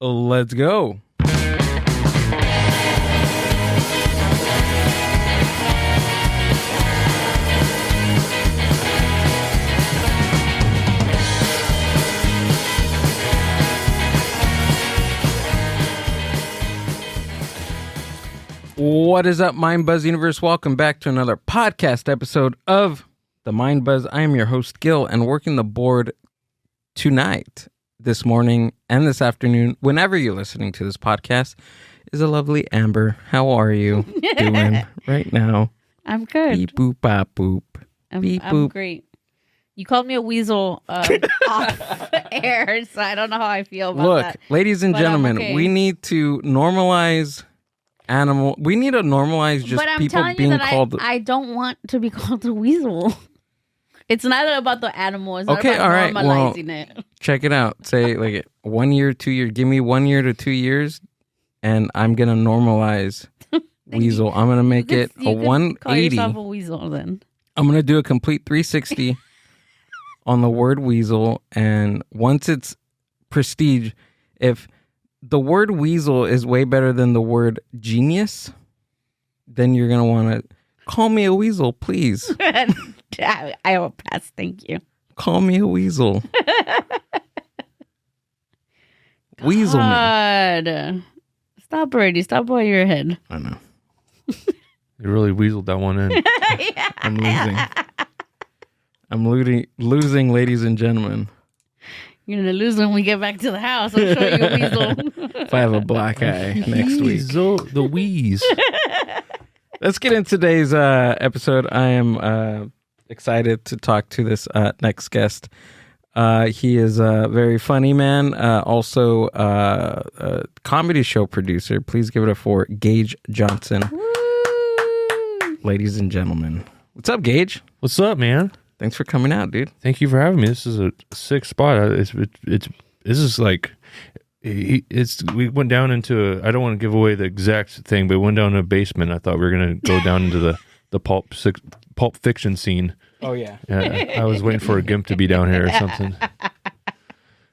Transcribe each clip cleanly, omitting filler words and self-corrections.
Let's go. What is up, Mind Buzz Universe? Welcome back to another podcast episode of the Mind Buzz. I am your host, Gil, and working the board tonight, this morning, and this afternoon, whenever you're listening to this podcast, is a lovely Amber. How are you doing right now? I'm good. Beep, boop, bop, boop. Beep, I'm boop. great. You called me a weasel off air, so I don't know how I feel about Look, that. ladies and But I'm gentlemen, okay. we need to normalize we need to normalize just But I'm people telling being you that called. I don't want to be called a weasel. It's not about the animal. It's not Okay, about all right, well, normalizing it. Check it out. Say like 1 year, 2 years. Give me 1 year to 2 years, and I'm gonna normalize weasel. I'm gonna make it a You could 180. Call yourself a weasel then. I'm gonna do a complete 360 on the word weasel, and once it's prestige, if the word weasel is way better than the word genius, then you're gonna want to call me a weasel, please. I will pass. Thank you. Call me a weasel. Weasel me. God. Stop already. Stop while you're ahead. I know. You really weaseled that one in. I'm losing. I'm losing, ladies and gentlemen. You're going to lose when we get back to the house. I'm sure you weasel. If I have a black eye next week. Weasel, the wheeze. Let's get into today's episode. I am excited to talk to this next guest. He is a very funny man, also a comedy show producer. Please give it up for Gage Johnson. Woo! Ladies and gentlemen. What's up, Gage? What's up, man? Thanks for coming out, dude. Thank you for having me. This is a sick spot. This is like we went down into I don't want to give away the exact thing, but we went down to a basement. I thought we were gonna go down into the pulp fiction scene. Oh, yeah. I was waiting for a gimp to be down here or something.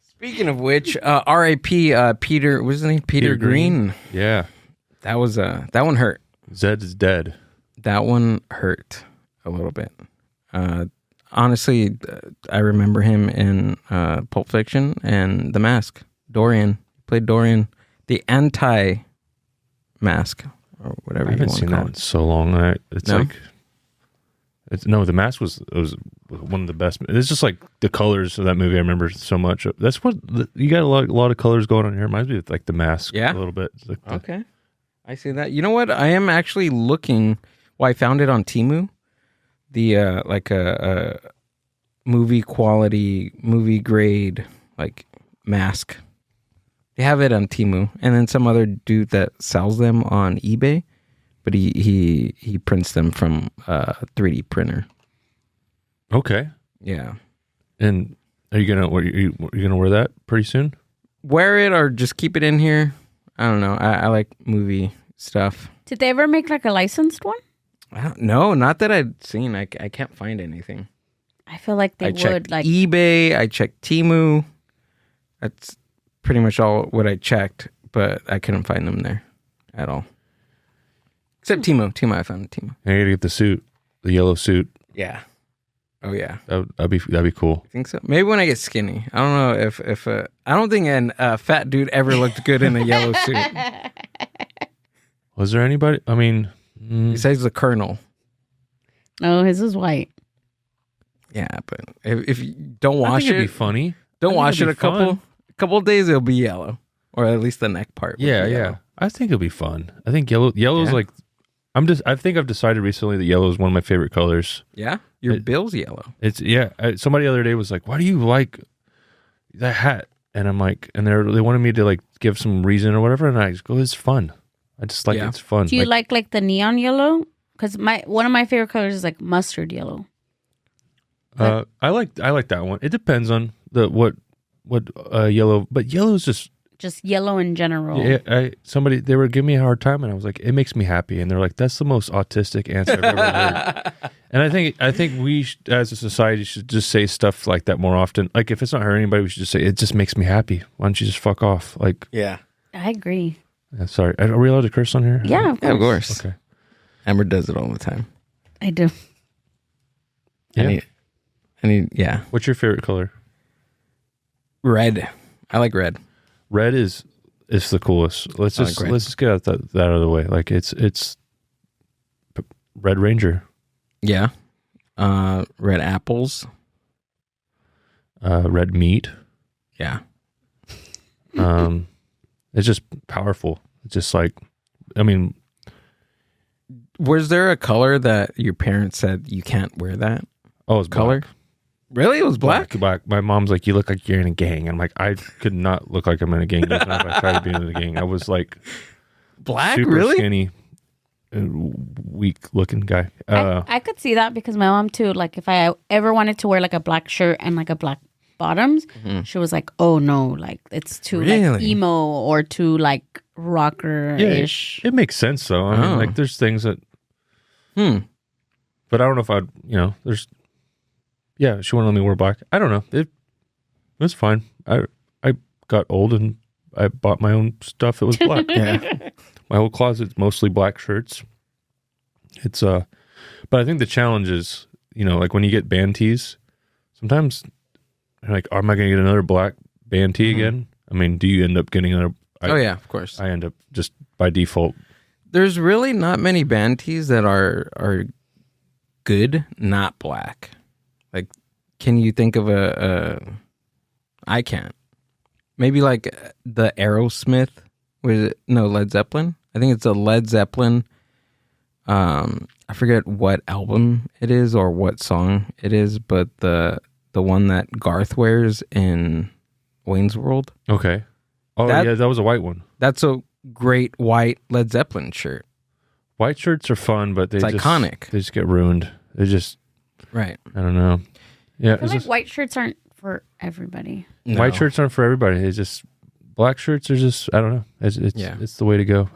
Speaking of which, R.I.P. Peter, what's his name? Peter Green. Yeah. That one hurt. Zed is dead. That one hurt a little bit. Honestly, I remember him in Pulp Fiction and The Mask. Dorian. Played Dorian, the anti-mask, or whatever I you haven't want to seen call that in it. so long. The Mask was one of the best. It's just like the colors of that movie. I remember so much. That's what you got a lot of colors going on here. It reminds me of like The Mask. Yeah? A little bit. It's like Okay. I see that. You know what? I am actually looking. Well, I found it on Temu. The like a movie quality, movie grade like mask. They have it on Temu, and then some other dude that sells them on eBay, but he prints them from a 3D printer. Okay. Yeah. And are you gonna wear that pretty soon? Wear it or just keep it in here. I don't know. I like movie stuff. Did they ever make like a licensed one? I don't know. Not that I've seen. I can't find anything. I feel like they I would. checked Like eBay. I checked Temu. That's pretty much all what I checked, but I couldn't find them there at all. Except Temu. I found Temu. I gotta get the suit, the yellow suit. Yeah. Oh yeah. That'd be cool. I think so. Maybe when I get skinny. I don't know if I don't think a fat dude ever looked good in a yellow suit Was there anybody? I mean, besides the Colonel. No, his is white. Yeah, but if you don't I wash think it'd it, be funny. don't I think wash it it'd a be fun. couple of days, it'll be yellow, or at least the neck part. Would Yeah, be yeah. yellow. I think it'll be fun. I think yellow's Yeah. like. I think I've decided recently that yellow is one of my favorite colors. Yeah, your bill's yellow. It's somebody the other day was like, "Why do you like that hat?" And I'm like, and they wanted me to like give some reason or whatever, and I just go, "It's fun. I just like it's fun." Do you like the neon yellow? Because one of my favorite colors is like mustard yellow. I like that one. It depends on what yellow, but yellow is just just yellow in general. Yeah, they were giving me a hard time, and I was like, it makes me happy, and they're like, that's the most autistic answer I've ever heard. And I think we as a society should just say stuff like that more often. Like if it's not hurting anybody, we should just say it just makes me happy. Why don't you just fuck off? Like Yeah. I agree. sorry, are we allowed to curse on here? Yeah, Of course. Okay. Amber does it all the time. I do. Yeah. Yeah. What's your favorite color? Red. I like red. Red is the coolest. Let's I just like red. let's just get that out of the way. Like it's Red Ranger, Yeah. Red apples. red meat. Yeah. It's just powerful. It's just like, I mean, Was there a color that your parents said you can't wear that it's color? black. Really? It was black? Black. My mom's like, you look like you're in a gang. I'm like, I could not look like I'm in a gang. Even if I tried to be in a gang, I was like Black? super Really? skinny, weak looking guy. I could see that because my mom too. Like if I ever wanted to wear like a black shirt and like a black bottoms, she was like, "Oh no, like it's too like Really? emo or too like rocker ish." It makes sense though. I mean, like there's things that, but I don't know if I'd, there's, yeah, she wouldn't let me wear black. I don't know. It was fine. I got old and I bought my own stuff that was black. Yeah. My whole closet's mostly black shirts. It's but I think the challenge is, like when you get band tees, sometimes you're like, am I going to get another black band tee again? I mean, do you end up getting another? Oh yeah, of course. I end up just by default. There's really not many band tees that are good, not black. Like, can you think of I can't. Maybe like the Aerosmith. Led Zeppelin. I think it's a Led Zeppelin. I forget what album it is or what song it is, but the one that Garth wears in Wayne's World. Okay. Oh yeah, that was a white one. That's a great white Led Zeppelin shirt. White shirts are fun, but It's iconic. They just get ruined. They just, Right. I don't know. Yeah, I feel like white shirts aren't for everybody. No. white shirts aren't for everybody. It's just black shirts are just, I don't know. It's the way to go.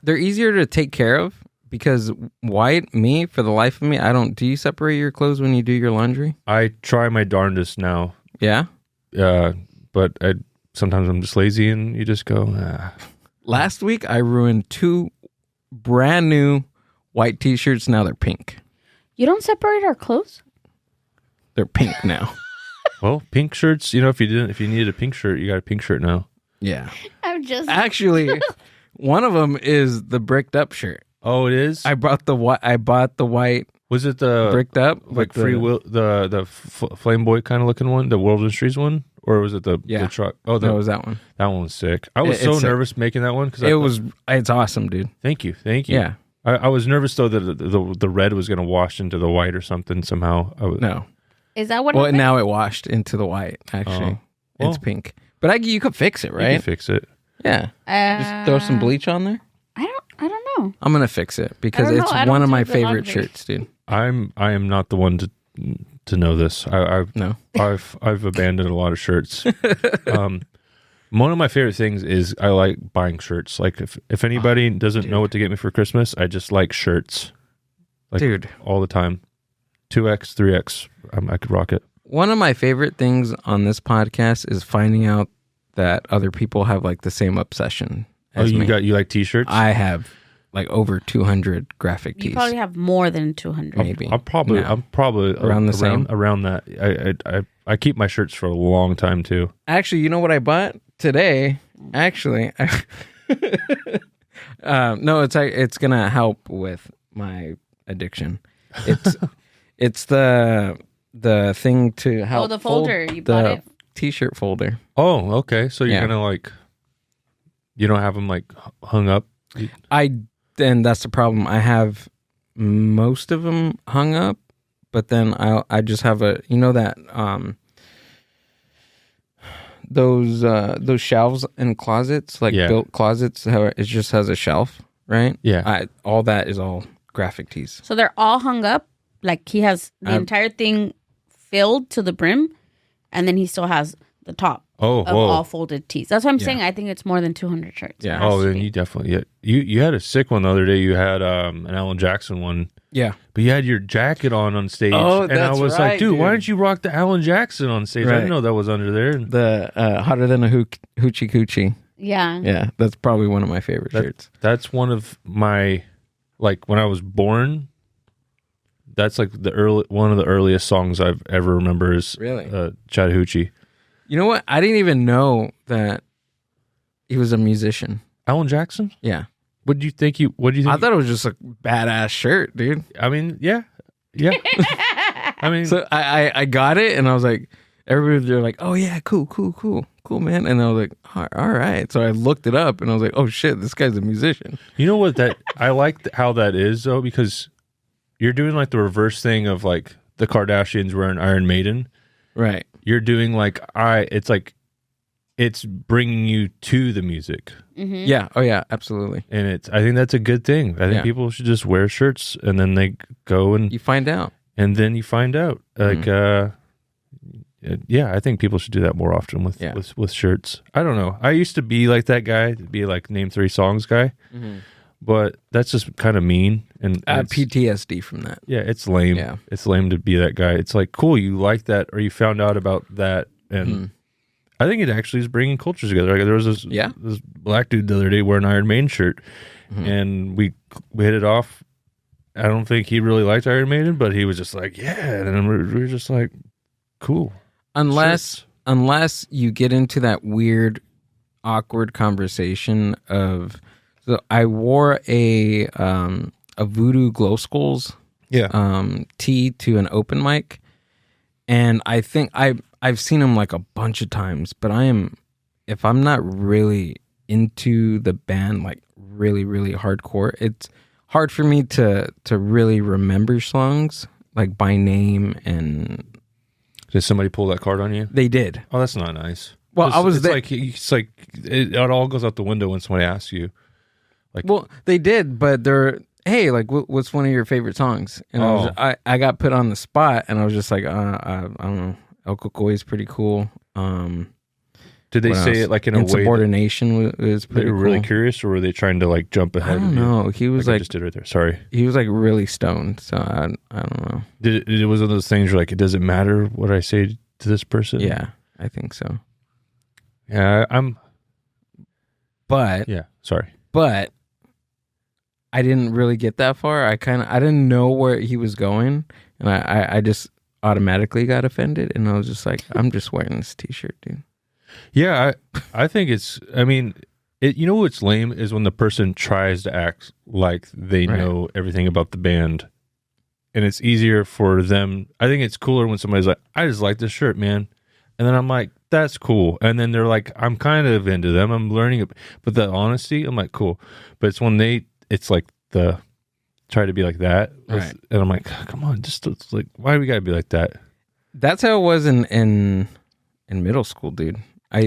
They're easier to take care of because white, for the life of me, I don't. Do you separate your clothes when you do your laundry? I try my darndest now. Yeah. But sometimes I'm just lazy and you just go, Last week I ruined 2 brand new white t-shirts. Now they're pink. You don't separate our clothes? They're pink now. Well, pink shirts, if you needed a pink shirt, you got a pink shirt now. Yeah. I'm just Actually, one of them is the bricked up shirt. Oh, it is? I bought the white Was it the bricked up like with free will, the flame boy kind of looking one, the World Industries one, or was it the truck? Oh, that was that one. that one was sick. I was so It's nervous making that one because It's awesome, dude. Thank you. Yeah. I was nervous though that the red was going to wash into the white or something somehow. No. Is that what Well, happened? now it washed into the white. Actually, Well, it's pink. But you could fix it, You right? can fix it. Yeah. Just throw some bleach on there. I don't know. I'm gonna fix it because don't know. it's I don't one of do my the favorite laundry. shirts, dude. I am not the one to know this. No. I've abandoned a lot of shirts. One of my favorite things is I like buying shirts. Like if anybody doesn't know what to get me for Christmas, I just like shirts. Like Dude. all the time. 2X, 3X. I could rock it. One of my favorite things on this podcast is finding out that other people have like the same obsession as me. You like t-shirts? I have like over 200 graphic tees. You probably have more than 200. Maybe. I'm probably Around the same? around that. I keep my shirts for a long time too. Actually, you know what I bought today? Actually, no, it's gonna help with my addiction. It's the thing to help. the folder. fold You bought the it? T-shirt folder. Oh, okay. So you're Yeah. gonna like, you don't have them like hung up. And that's the problem. I have most of them hung up, but then I just have that those shelves and closets, like built closets, how it just has a shelf, right? Yeah. All that is all graphic tees. So they're all hung up. Like he has the entire thing filled to the brim, and then he still has the top Oh, of whoa. all folded tees. That's what I'm Yeah. saying. I think it's more than 200 shirts. Yeah. It has Oh, to then be. you definitely you had a sick one the other day. You had an Alan Jackson one, Yeah. but you had your jacket on stage. Oh, and I that's was right, like, dude, why dude. didn't you rock the Alan Jackson on stage? I Right. didn't know that was under there. And The hotter than a hoochie coochie. Yeah. Yeah, that's probably one of my favorite shirts. that's one of my, like, when I was born. That's like one of the earliest songs I've ever remember is Really? Chattahoochee. You know what? I didn't even know that he was a musician. Alan Jackson. Yeah. What do you think? I thought it was just a badass shirt, dude. I mean, yeah. I mean, So I got it and I was like, everybody, they're like, oh yeah, cool, man. And I was like, all right. So I looked it up and I was like, oh shit, this guy's a musician. you know what? That I like how that is though, because you're doing like the reverse thing of like the Kardashians wearing Iron Maiden. Right. You're doing like it's bringing you to the music, Yeah. Oh yeah, absolutely. and I think that's a good thing. I think Yeah. people should just wear shirts and then they go You find out. and then you find out like yeah, I think people should do that more often with shirts. I don't know. I used to be like that guy, to be like name 3 songs guy, but that's just kind of mean and it's- PTSD from that. yeah, it's lame. Yeah. It's lame to be that guy. It's like, cool, you like that or you found out about that, and I think it actually is bringing cultures together. Like there was this black dude the other day wearing an Iron Maiden shirt, and we hit it off. I don't think he really liked Iron Maiden, but he was just like, yeah, and then we were just like, cool. Unless you get into that weird, awkward conversation of, so I wore a Voodoo Glow Skulls tee to an open mic, and I think I've seen him like a bunch of times, but if I'm not really into the band like really really hardcore, it's hard for me to really remember songs like by name. And Did somebody pull that card on you? they did. Oh, that's not nice. Well, I was it's there. it's like it all goes out the window when somebody asks you. Well, they did, but they're, hey, like, what's one of your favorite songs? And I got put on the spot, and I was just like, I don't know. El Cocoy is pretty cool. Did they What say else? it like in a way that Insubordination was they pretty were really cool. curious, or were they trying to like jump ahead? I don't of you? know. He was I like just did right there. Sorry. he was like really stoned, so I don't know. It was one of those things where like, does it matter what I say to this person? Yeah, I think so. Yeah, But sorry. I didn't really get that far. I didn't know where he was going, and I just automatically got offended, and I was just like, I'm just wearing this t-shirt, dude. Yeah, I think I mean, you know what's lame is when the person tries to act like they Right. know everything about the band, and it's easier for them. I think it's cooler when somebody's like, I just like this shirt, man. And then I'm like, that's cool. And then they're like, I'm kind of into them. I'm learning it. But the honesty, I'm like, cool. But it's when it's like the try to be like that. Right. And I'm like, come on, just it's like, why do we got to be like that? That's how it was in middle school, dude.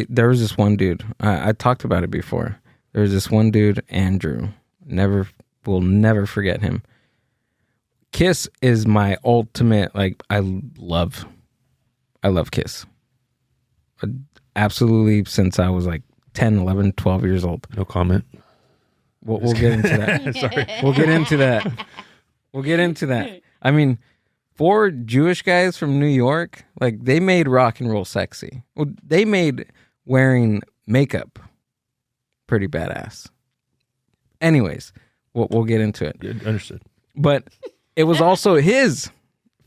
There was this one dude. I talked about it before. There was this one dude, Andrew. Will never forget him. Kiss is my ultimate. Like I love Kiss. Absolutely, since I was like 10, 11, 12 years old. No comment. We'll get into that. Sorry. We'll get into that. I mean, 4 Jewish guys from New York, like they made rock and roll sexy. Well, they made wearing makeup pretty badass. Anyways, we'll get into it. Yeah, understood. But it was also his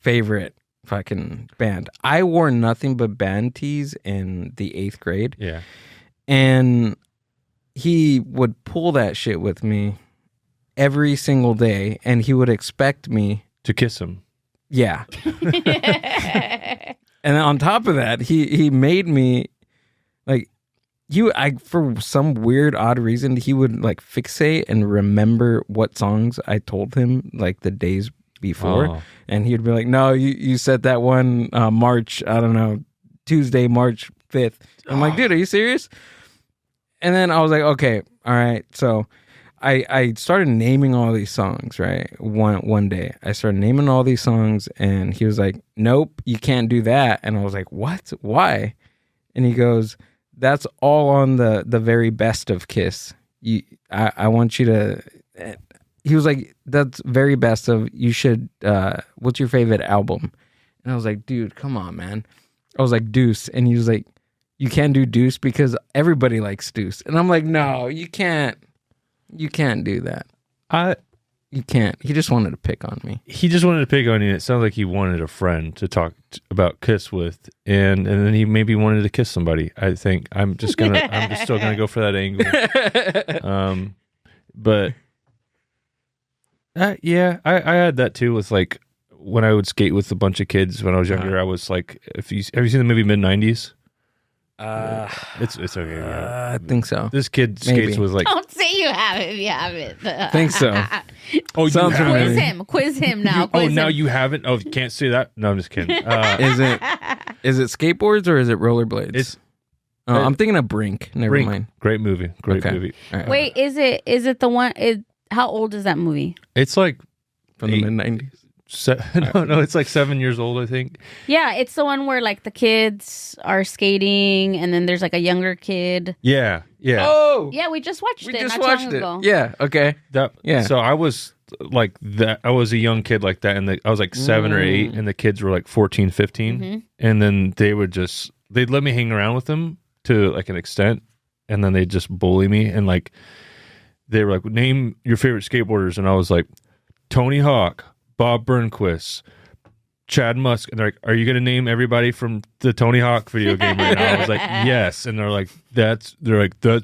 favorite fucking band. I wore nothing but band tees in the 8th grade. Yeah. And he would pull that shit with me every single day, and he would expect me To kiss him. Yeah. And on top of that, he made me like for some weird odd reason, he would like fixate and remember what songs I told him like the days before. Oh. And he'd be like, no, you said that one March, I don't know, Tuesday, March 5th. I'm like, dude, are you serious? And then I was like, okay, all right. So I started naming all these songs, right? One day I started naming all these songs, and he was like, nope, you can't do that. And I was like, what? Why? And he goes, that's all on the very best of Kiss. I want you to. He was like, that's very best of. You should. What's your favorite album? And I was like, dude, come on, man. I was like, Deuce, and he was like, you can't do Deuce because everybody likes Deuce. And I'm like, no, you can't. You can't do that. You can't. He just wanted to pick on me. He just wanted to pick on you. It sounds like he wanted a friend to talk about Kiss with, and then he maybe wanted to kiss somebody. I think I'm just still gonna go for that angle. But yeah, I had that too with like when I would skate with a bunch of kids when I was younger. I was like, have you seen the movie Mid-90s? It's okay. Yeah. I think so. This kid skates with like. Don't say you have it if you haven't. I think so. Oh, Sounds you familiar. haven't? Quiz him now. Now you haven't? Oh, you can't say that? No, I'm just kidding. Is it skateboards or is it rollerblades? I'm thinking of Brink. Never mind. Great movie. Great movie. Right. Wait, is it the one? How old is that movie? It's like From the mid-90s. No, it's like 7 years old, I think. Yeah, it's the one where like the kids are skating and then there's like a younger kid. Yeah. Oh! Yeah, we just watched it. just not watched long it. ago. Yeah, okay. Yeah. So I was like that. I was a young kid like that. And I was like 7 or 8 and the kids were like 14, 15. Mm-hmm. And then they'd let me hang around with them to like an extent. And then they'd just bully me. And like, they were like, name your favorite skateboarders. And I was like, Tony Hawk, Bob Burnquist, Chad Musk. And they're like, are you going to name everybody from the Tony Hawk video game right now? I was like, yes. And they're like, that's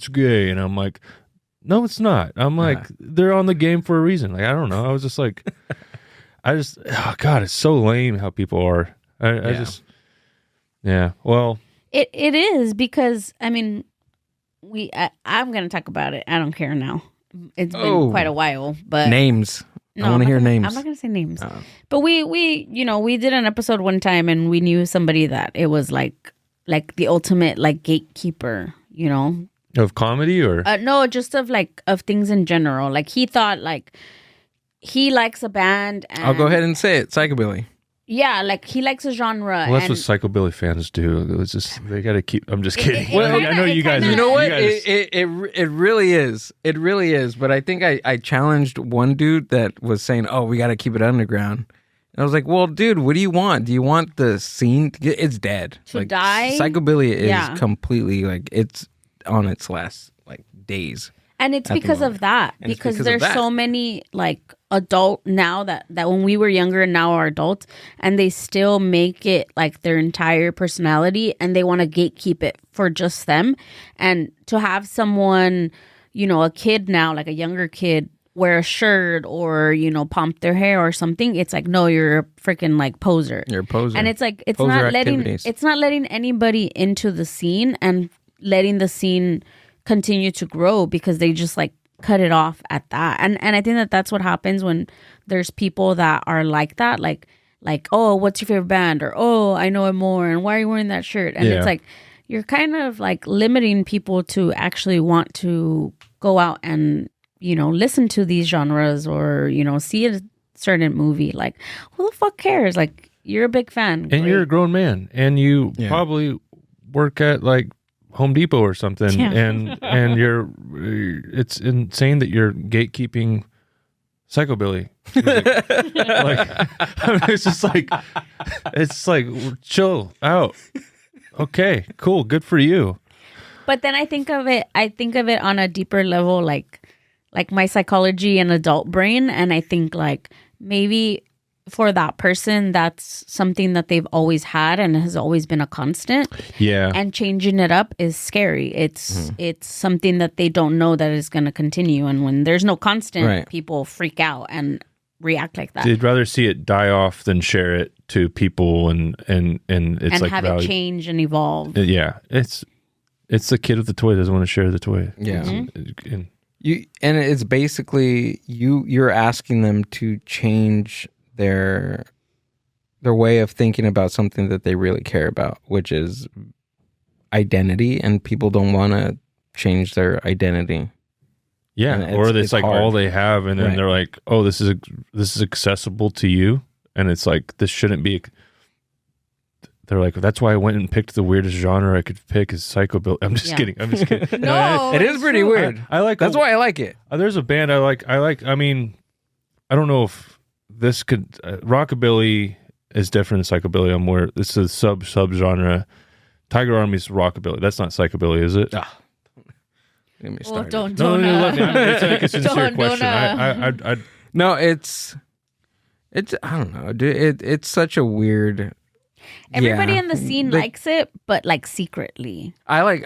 gay. And I'm like, no, it's not. I'm like, they're on the game for a reason. Like, I don't know. I was just like, oh God, it's so lame how people are. Well, it is because, I mean, I'm going to talk about it. I don't care now. It's been quite a while, but names. No, I want to hear names. I'm not going to say names. But we did an episode one time and we knew somebody that it was like the ultimate like gatekeeper, of comedy or no, just of things in general. Like he thought like he likes a band. And, I'll go ahead and say it. Psychobilly. Yeah, like he likes a genre. Well, that's what psychobilly fans do. It's just they got to keep. I'm just kidding. I know you guys. You know what? It really is. It really is. But I think I challenged one dude that was saying, "Oh, we got to keep it underground." And I was like, "Well, dude, what do you want? Do you want the scene? It's dead. To die? Psychobilly is completely like it's on its last like days." And it's because of that. Because there's so many like adult now that when we were younger and now are adults, and they still make it like their entire personality and they want to gatekeep it for just them. And to have someone, a kid now, like a younger kid, wear a shirt or, pump their hair or something, it's like, no, you're a freaking like poser. You're a poser. And it's like it's Poser not letting anybody into the scene and letting the scene continue to grow because they just like cut it off at that. And I think that's what happens when there's people that are like that, like oh, what's your favorite band, or oh, I know it more, and why are you wearing that shirt? And it's like you're kind of like limiting people to actually want to go out and listen to these genres or see a certain movie. Like who the fuck cares? Like you're a big fan and you're a grown man and you probably work at like Home Depot or something, and it's insane that you're gatekeeping psychobilly. It's like chill out. Okay, cool, good for you. But then I think of it on a deeper level, like my psychology and adult brain, and I think like maybe for that person, that's something that they've always had and has always been a constant. Yeah. And changing it up is scary. It's something that they don't know that is going to continue. And when there's no constant, people freak out and react like that. They'd rather see it die off than share it to people and it's and like have it change and evolve. Yeah. It's the kid with the toy that doesn't want to share the toy. Yeah. And it's basically you're asking them to change their way of thinking about something that they really care about, which is identity, and people don't want to change their identity. Yeah, or it's like hard. All they have, and then they're like, "Oh, this is accessible to you," and it's like this shouldn't be. they're like, that's why I went and picked the weirdest genre I could pick is psychobilly. I'm just kidding. No, it is pretty weird. I like That's why I like it. There's a band I like. I mean, I don't know if this could rockabilly is different than psychobilly. I'm more. It's a sub genre. Tiger Army's rockabilly. That's not psychobilly, is it? Get me Well, started. don't. No, let me. It's like a sincere question. I No, it's I don't know, dude. It's such a weird. Everybody yeah. in the scene likes it, but like secretly. I like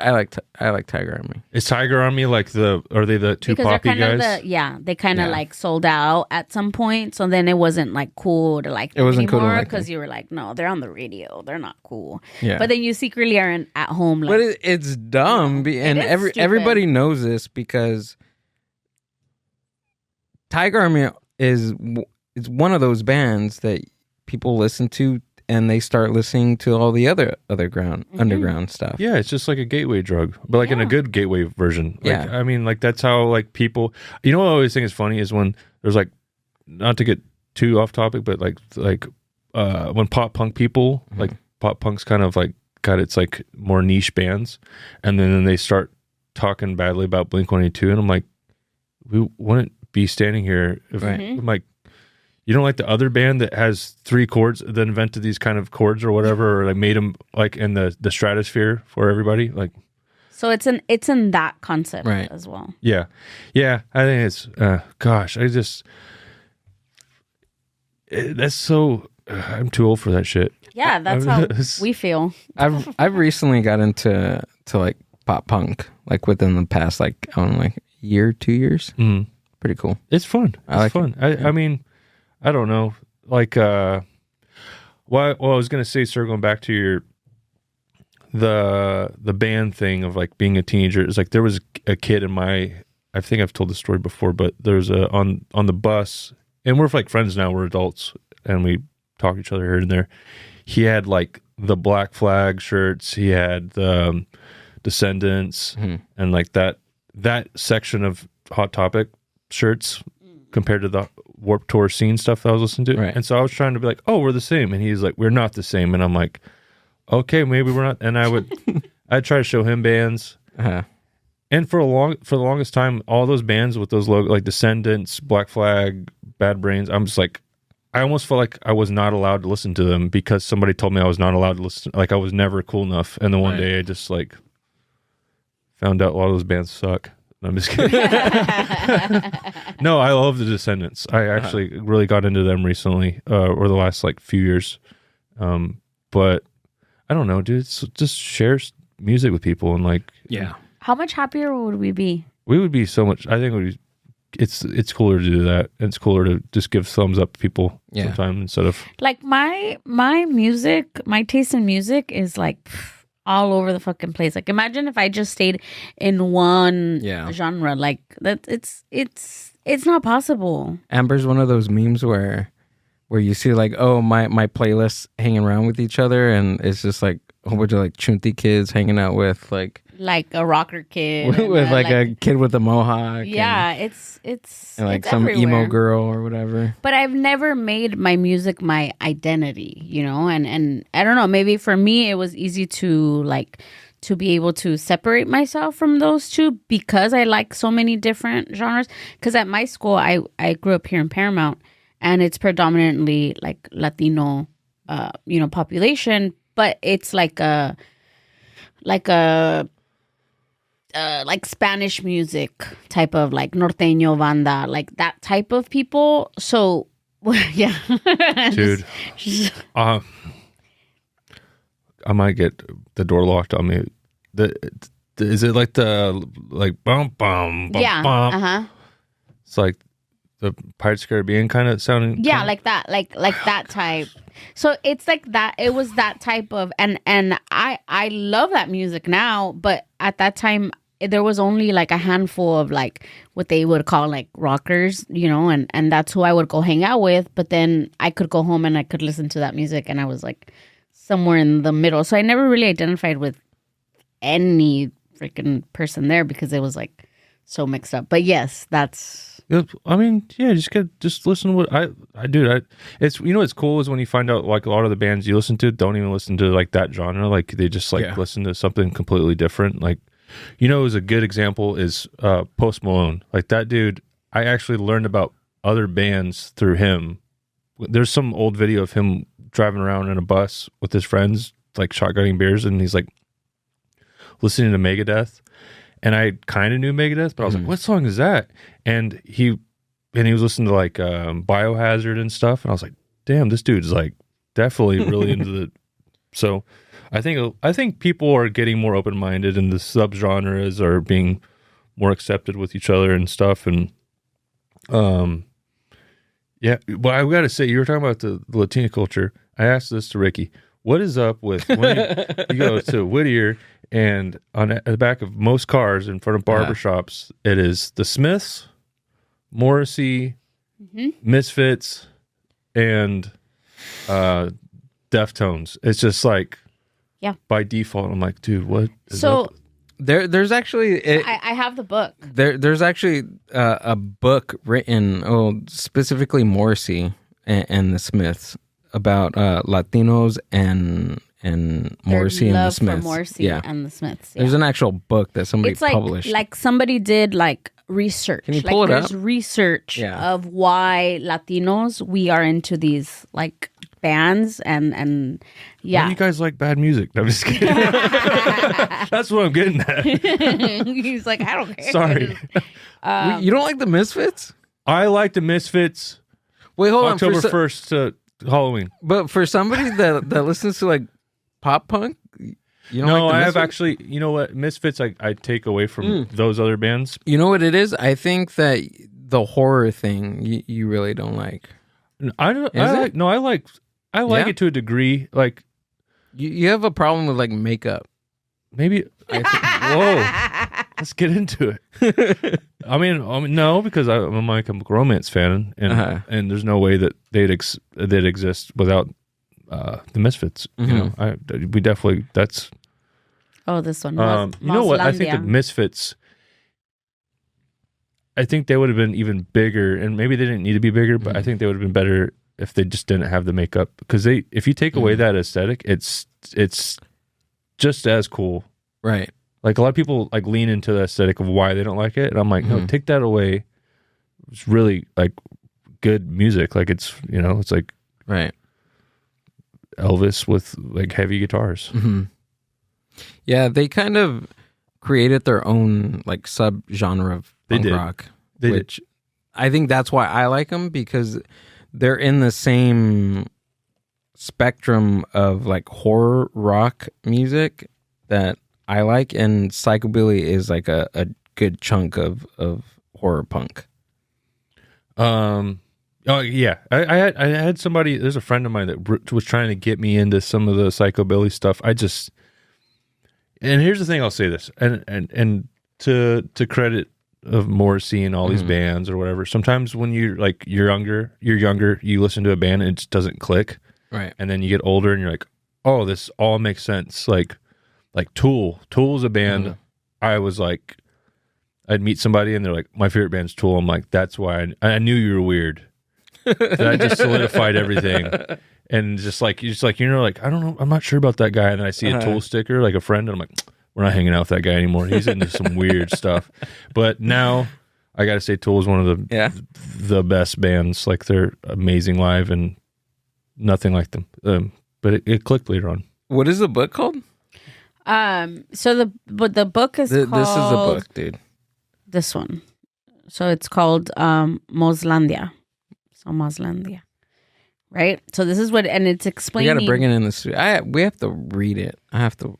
Tiger Army. Is Tiger Army like are they the two Because they're poppy kind guys? of they kind of Yeah. like sold out at some point. So then it wasn't like cool to like It wasn't cool to anymore like because them. you were like, no, they're on the radio. They're not cool. Yeah. But then you secretly are at home. Like, But it's dumb, and is stupid. everybody knows this because Tiger Army is one of those bands that people listen to, and they start listening to all the other underground stuff. Yeah, it's just like a gateway drug, but like in a good gateway version. Like, Yeah. I mean, like that's how like people. You know what I always think is funny is when there's like, not to get too off topic, but like when pop punk people like pop punk's kind of like got its like more niche bands, and then they start talking badly about Blink-182, and I'm like, we wouldn't be standing here if I'm like. You don't like the other band that has 3 chords that invented these kind of chords or whatever, or like made them like in the stratosphere for everybody. Like, so it's in that concept Right. as well. yeah. I think it's gosh, that's so. I'm too old for that shit. Yeah, that's how we feel. I've recently got into like pop punk, like within the past like I don't know, like year, 2 years. Mm. Pretty cool. It's fun. I like fun. I mean, I don't know. Like, well, I was gonna say, circling back to the band thing of like being a teenager. It's like there was a kid in I think I've told the story before, but there's on the bus, and we're like friends now. We're adults, and we talk to each other here and there. He had like the Black Flag shirts. He had the Descendants, and like that section of Hot Topic shirts compared to the Warped Tour scene stuff that I was listening to. Right. And so I was trying to be like, oh, we're the same. And he's like, we're not the same. And I'm like, okay, maybe we're not. And I'd try to show him bands. Uh-huh. And for the longest time, all those bands with those logos, like Descendants, Black Flag, Bad Brains, I'm just like, I almost felt like I was not allowed to listen to them because somebody told me I was not allowed to listen. Like I was never cool enough. And then one day I just like found out a lot of those bands suck. No, I'm just kidding. No, I love the Descendants. I actually really got into them recently, or the last like few years. But I don't know, dude. Just share music with people, and like, Yeah. How much happier would we be? we would be so much. I think it would be. It's cooler to do that. And it's cooler to just give thumbs up to people sometimes instead of Like my music, my taste in music is like all over the fucking place. Like imagine if I just stayed in one genre. Like that it's not possible. Amber's one of those memes where you see like, oh, my playlists hanging around with each other, and it's just like a whole bunch of like chunty kids hanging out with like a rocker kid with like a kid with a mohawk. Yeah, it's and like it's some everywhere. emo girl or whatever. But I've never made my music my identity, you know, and I don't know, maybe for me it was easy to be able to separate myself from those two because I like so many different genres. Because at my school, I grew up here in Paramount, and it's predominantly like Latino, population, but it's like Spanish music type of like norteño banda, like that type of people. So yeah, dude. I might get the door locked on me. Is it like the bum bum bum? Yeah, bum? It's like the Pirates of the Caribbean kind of sounding. Yeah, like that, like that type. So it's like that. It was that type of, and I love that music now, but at that time there was only like a handful of like what they would call like rockers, you know, and that's who I would go hang out with. But then I could go home and I could listen to that music, and I was like somewhere in the middle. So I never really identified with any freaking person there because it was like so mixed up. But yes, that's I mean, yeah, just listen to what I do. It's what's cool is when you find out like a lot of the bands you listen to don't even listen to like that genre. Like they just like listen to something completely different. Like is a good example is Post Malone. Like that dude, I actually learned about other bands through him. There's some old video of him driving around in a bus with his friends, like shotgunning beers, and he's like listening to Megadeth. And I kind of knew Megadeth, but I was like, what song is that? And he was listening to like Biohazard and stuff. And I was like, damn, this dude's like definitely really into the. So I think people are getting more open-minded and the subgenres are being more accepted with each other and stuff. And yeah, but I got to say, you were talking about the Latina culture. I asked this to Ricky. What is up with when you go to Whittier and on the back of most cars in front of barbershops, it is the Smiths, Morrissey, Misfits, and Deftones. It's just like, by default, I'm like, dude, what is up? There's actually I have the book. There's actually a book written specifically Morrissey and the Smiths about Latinos and Morrissey and the Smiths. For Morrissey and the Smiths. There's an actual book that somebody published. Like somebody did like research. Can you pull it up? There's research of why Latinos we are into these like bands and Why do you guys like bad music? No, I'm just kidding. That's what I'm getting at. He's like, I don't care. Sorry. You don't like the Misfits? I like the Misfits. Wait, hold on. October 1st to Halloween. But for somebody that listens to like pop punk, you don't no, like the I have Misfits? actually. You know what? Misfits, I take away from those other bands. You know what it is? I think that the horror thing you really don't like. I like it to a degree. Like you have a problem with like makeup. Maybe. Whoa. Let's get into it. I mean, no, because I'm a My Chemical Romance fan, and there's no way that they'd exist without the Misfits. You know, we definitely that's. Oh, this one. You know what? I think the Misfits. I think they would have been even bigger, and maybe they didn't need to be bigger, but I think they would have been better if they just didn't have the makeup. Because if you take away that aesthetic, it's just as cool, right? Like a lot of people like lean into the aesthetic of why they don't like it, and I'm like, no, take that away. It's really like good music. Like it's it's like right Elvis with like heavy guitars. Yeah, they kind of created their own like subgenre of punk rock, which I think that's why I like them, because they're in the same spectrum of like horror rock music that I like, and psychobilly is like a good chunk of horror punk. Oh yeah, I had somebody. There's a friend of mine that was trying to get me into some of the psychobilly stuff. And here's the thing, I'll say this, and to credit of Morrissey and all these bands or whatever. Sometimes when you're younger, you listen to a band and it just doesn't click, right? And then you get older and you're like, oh, this all makes sense. Like Tool's a band. I was like, I'd meet somebody and they're like, my favorite band's Tool. I'm like, that's why I knew you were weird. That just solidified everything. And I don't know, I'm not sure about that guy. And then I see a Tool sticker, like a friend, and I'm like, we're not hanging out with that guy anymore. He's into some weird stuff. But now I got to say Tool is one of the best bands. Like they're amazing live and nothing like them. But it clicked later on. What is the book called? So the book is called... This is a book, dude. This one. So it's called Moslandia. So Moslandia. Right? So this is what, and it's explaining... You got to bring it in the studio. We have to read it. I have to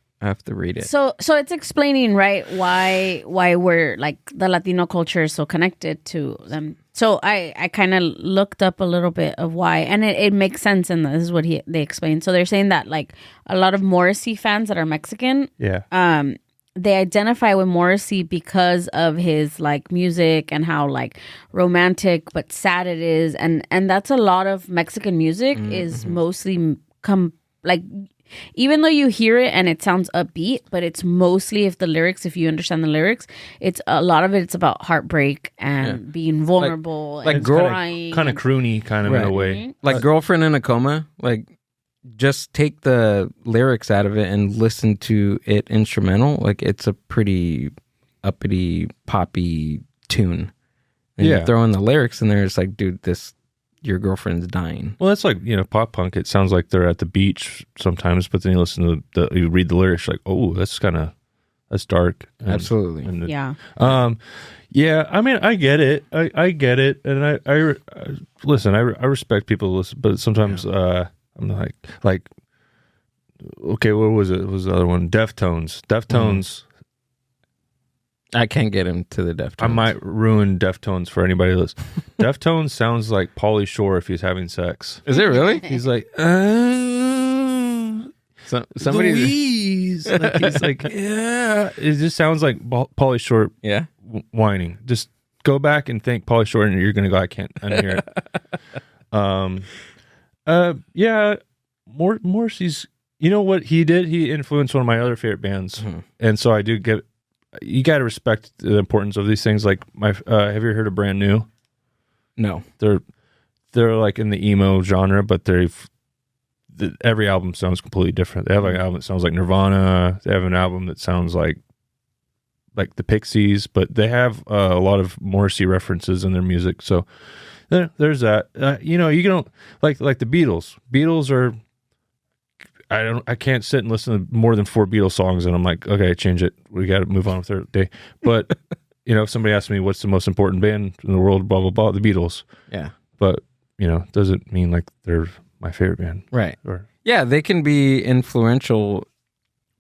read it. So it's explaining, right, why we're like the Latino culture is so connected to them. So I kind of looked up a little bit of why, and it makes sense, and this is what they explain. So they're saying that like a lot of Morrissey fans that are Mexican, they identify with Morrissey because of his like music and how like romantic but sad it is, and that's a lot of Mexican music is mostly even though you hear it and it sounds upbeat, but it's mostly if you understand the lyrics, it's a lot of it's about heartbreak and being vulnerable like and girl- crying. Kind of croony, kind of in a Right. way. Like Girlfriend in a Coma, like just take the lyrics out of it and listen to it instrumental. Like it's a pretty uppity, poppy tune. And you throw in the lyrics in there, it's like, dude, your girlfriend's dying. Well, that's like, pop punk. It sounds like they're at the beach sometimes, but then you listen to you read the lyrics, like, oh, that's dark. Absolutely. Yeah. Yeah. I mean, I get it. I get it, and I listen. I respect people who listen, but sometimes I'm like, okay, what was it? What was the other one? Deftones. I can't get him to the Deftones. I might ruin Deftones for anybody else. Deftones sounds like Pauly Shore if he's having sex. Is it really? He's like, somebody. Louise. Like, he's like, yeah. It just sounds like Pauly Shore whining. Just go back and think Pauly Shore, and you're gonna go, I can't unhear it. Yeah. Morrissey's. You know what he did? He influenced one of my other favorite bands, and so I do get. You got to respect the importance of these things. Like have you heard of Brand New? No, they're like in the emo genre, but every album sounds completely different. They have an album that sounds like Nirvana. They have an album that sounds like the Pixies, but they have a lot of Morrissey references in their music. So there's that. You don't like the Beatles. Beatles are. I can't sit and listen to more than 4 Beatles songs and I'm like, okay, change it. We got to move on with our day. But, if somebody asks me what's the most important band in the world, blah, blah, blah, the Beatles. Yeah. But, doesn't mean like they're my favorite band. Right. Yeah, they can be influential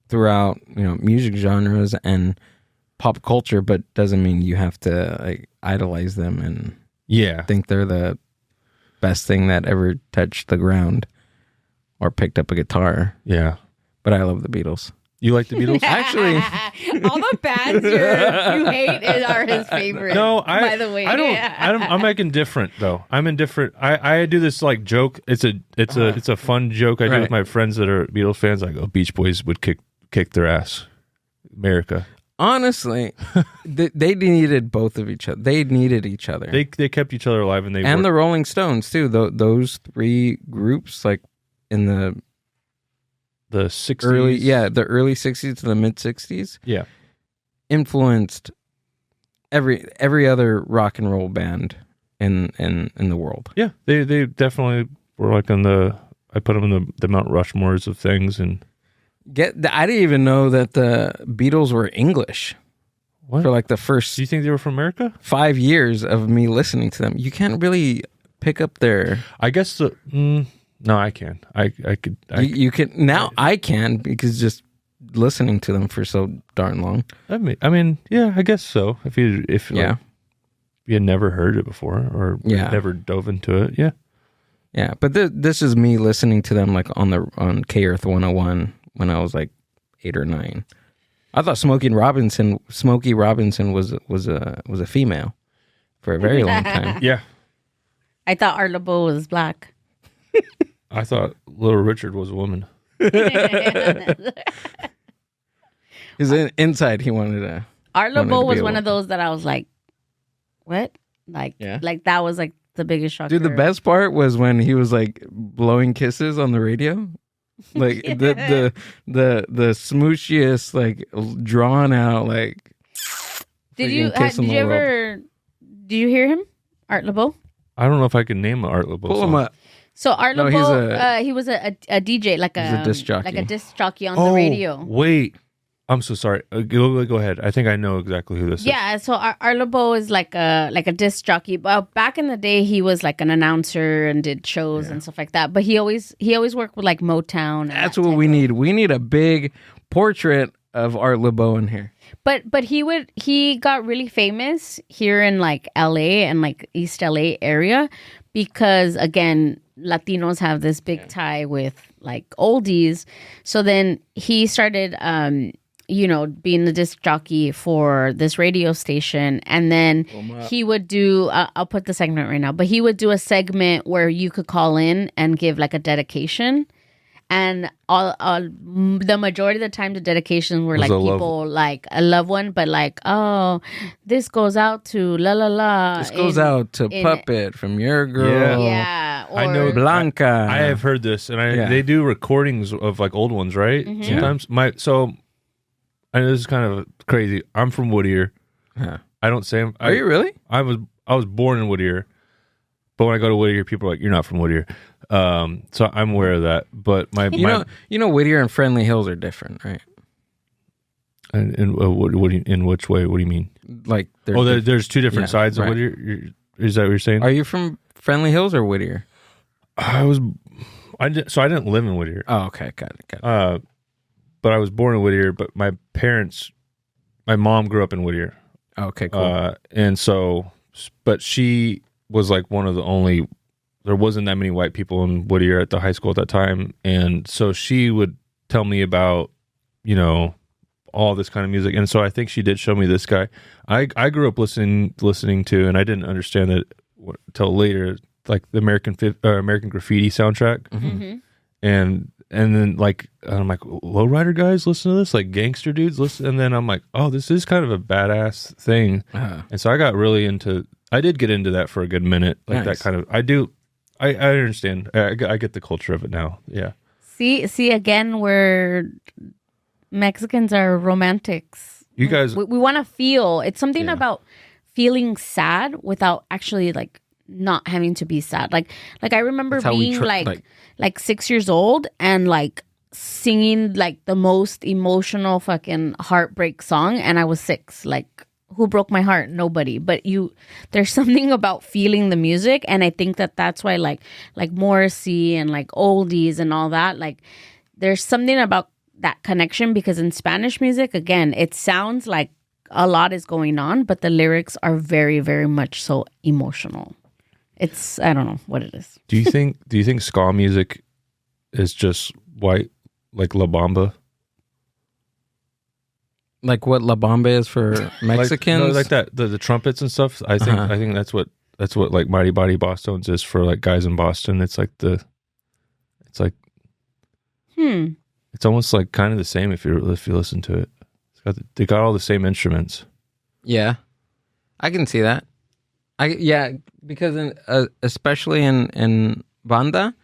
throughout, music genres and pop culture, but doesn't mean you have to like idolize them and think they're the best thing that ever touched the ground. Or picked up a guitar. Yeah. But I love the Beatles. You like the Beatles? Actually. All the bands you hate are his favorite. No, by the way. I'm like indifferent though. I'm indifferent. I do this like joke. It's a fun joke I do with my friends that are Beatles fans. I go, Beach Boys would kick their ass. America. Honestly, they needed both of each other. They needed each other. They kept each other alive, and the Rolling Stones too. Those 3 groups, like in the 60s, the early 60s to the mid 60s, influenced every other rock and roll band in the world. Yeah, they definitely were like I put them in the Mount Rushmores of things, and I didn't even know that the Beatles were English. What? For like the first. Do you think they were from America? 5 years of me listening to them, you can't really pick up their. I guess no, I can. I could. You can now. I can because just listening to them for so darn long. I mean, yeah, I guess so. If you had never heard it before or never dove into it, yeah. But this is me listening to them like on K Earth 101 when I was like 8 or 9. I thought Smokey Robinson was a female for a very long time. Yeah. I thought Art LeBeau was black. I thought Little Richard was a woman. Because inside he wanted to. Art LeBeau was one of those that I was like, what? Like that was like the biggest shock. Dude, the best part was when he was like blowing kisses on the radio. Like the smooshiest, like drawn out, like. Did you hear him, Art LeBeau? I don't know if I can name Art LeBeau. Pull him up. So Art LeBeau, he was a DJ, like a disc jockey. like a disc jockey on the radio. Wait, I'm so sorry. Go ahead. I think I know exactly who this is. Yeah, so Art LeBeau is like a disc jockey. But back in the day, he was like an announcer and did shows and stuff like that. But he always worked with like Motown. That's what we need. We need a big portrait of Art LeBeau in here. But he got really famous here in like LA and like East LA area because again, Latinos have this big tie with like oldies. So then he started being the disc jockey for this radio station. And then he would do, I'll put the segment right now, but he would do a segment where you could call in and give like a dedication. and the majority of the time the dedications were Was like a love- people like a loved one, but like, oh, this goes out to la la la. This goes out to Puppet from your girl. Yeah, or, I know Blanca. I have heard this, and Yeah. they do recordings of like old ones, right? Sometimes I know this is kind of crazy. I'm from Whittier. Yeah. I don't say Are you really? I was born in Whittier, but when I go to Whittier, people are like, "You're not from Whittier." So I'm aware of that. But You know, Whittier and Friendly Hills are different, right? in which way? What do you mean? Like, There's two different Yeah, sides of right. Whittier. Is that what you're saying? Are you from Friendly Hills or Whittier? I didn't live in Whittier. Oh, okay, got it. But I was born in Whittier. But my mom grew up in Whittier. Okay, cool. And so, but she was like one of the only. There wasn't that many white people in Whittier at the high school at that time, and so she would tell me about, all this kind of music. And so I think she did show me this guy. I grew up listening to, and I didn't understand it until later, like the American Graffiti soundtrack, and then like I'm like, lowrider guys listen to this, like gangster dudes listen, and then I'm like, oh, this is kind of a badass thing, and so I got really into. I did get into that for a good minute, like Nice. that kind of. I do. I understand. I get the culture of it now. Yeah. See again, where Mexicans are romantics. You guys, We want to feel. It's something about feeling sad without actually like not having to be sad. Like I remember That's how we being like 6 years old and like singing like the most emotional fucking heartbreak song, and I was 6. Like, who broke my heart? Nobody. But there's something about feeling the music, and I think that's why like Morrissey and like oldies and all that, like there's something about that connection, because in Spanish music, again, it sounds like a lot is going on, but the lyrics are very, very much so emotional. It's, I don't know what it is. do you think ska music is just white, like La Bamba? Like what La Bamba is for Mexicans? like that, the trumpets and stuff. I think that's what like Mighty Body Boss Tones is for like guys in Boston. It's like it's almost like kind of the same if you listen to it. They got all the same instruments. Yeah, I can see that. Because especially in banda,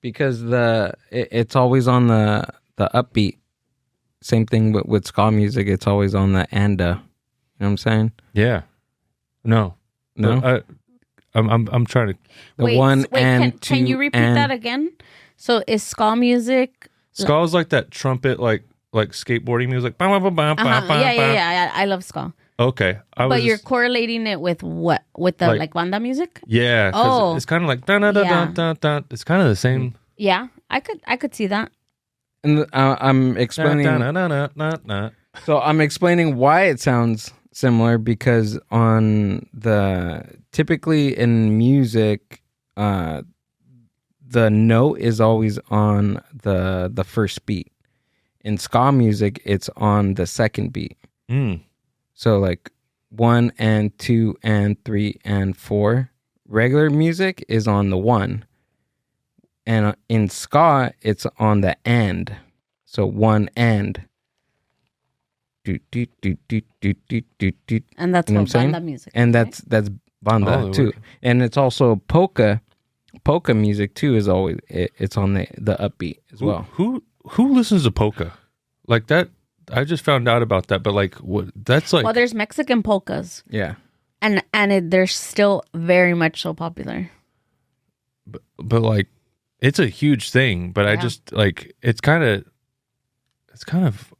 because it's always on the upbeat. Same thing with ska music. It's always on the anda. You know what I'm saying? Yeah. No. I'm trying to. Can you repeat that again? So is ska music? Ska is like that trumpet, like skateboarding music. Yeah. I love ska. Okay, but you're correlating it with what? With the like banda music? Yeah. It's kind of like da da da da da. It's kind of the same. Yeah, I could see that. And I'm explaining. So I'm explaining why it sounds similar, because typically in music, the note is always on the first beat. In ska music, it's on the second beat. So like 1 and 2 and 3 and 4. Regular music is on the 1. And in ska, it's on the and. So 1 and. And that's You know what I'm saying? banda music. And that's banda too. And it's also polka. Polka music too is always it's on the upbeat as well. Who listens to polka? Like that, I just found out about that. But like, what? That's like. Well, there's Mexican polkas. Yeah. And they're still very much so popular. But like, it's a huge thing. But I just like it's kind of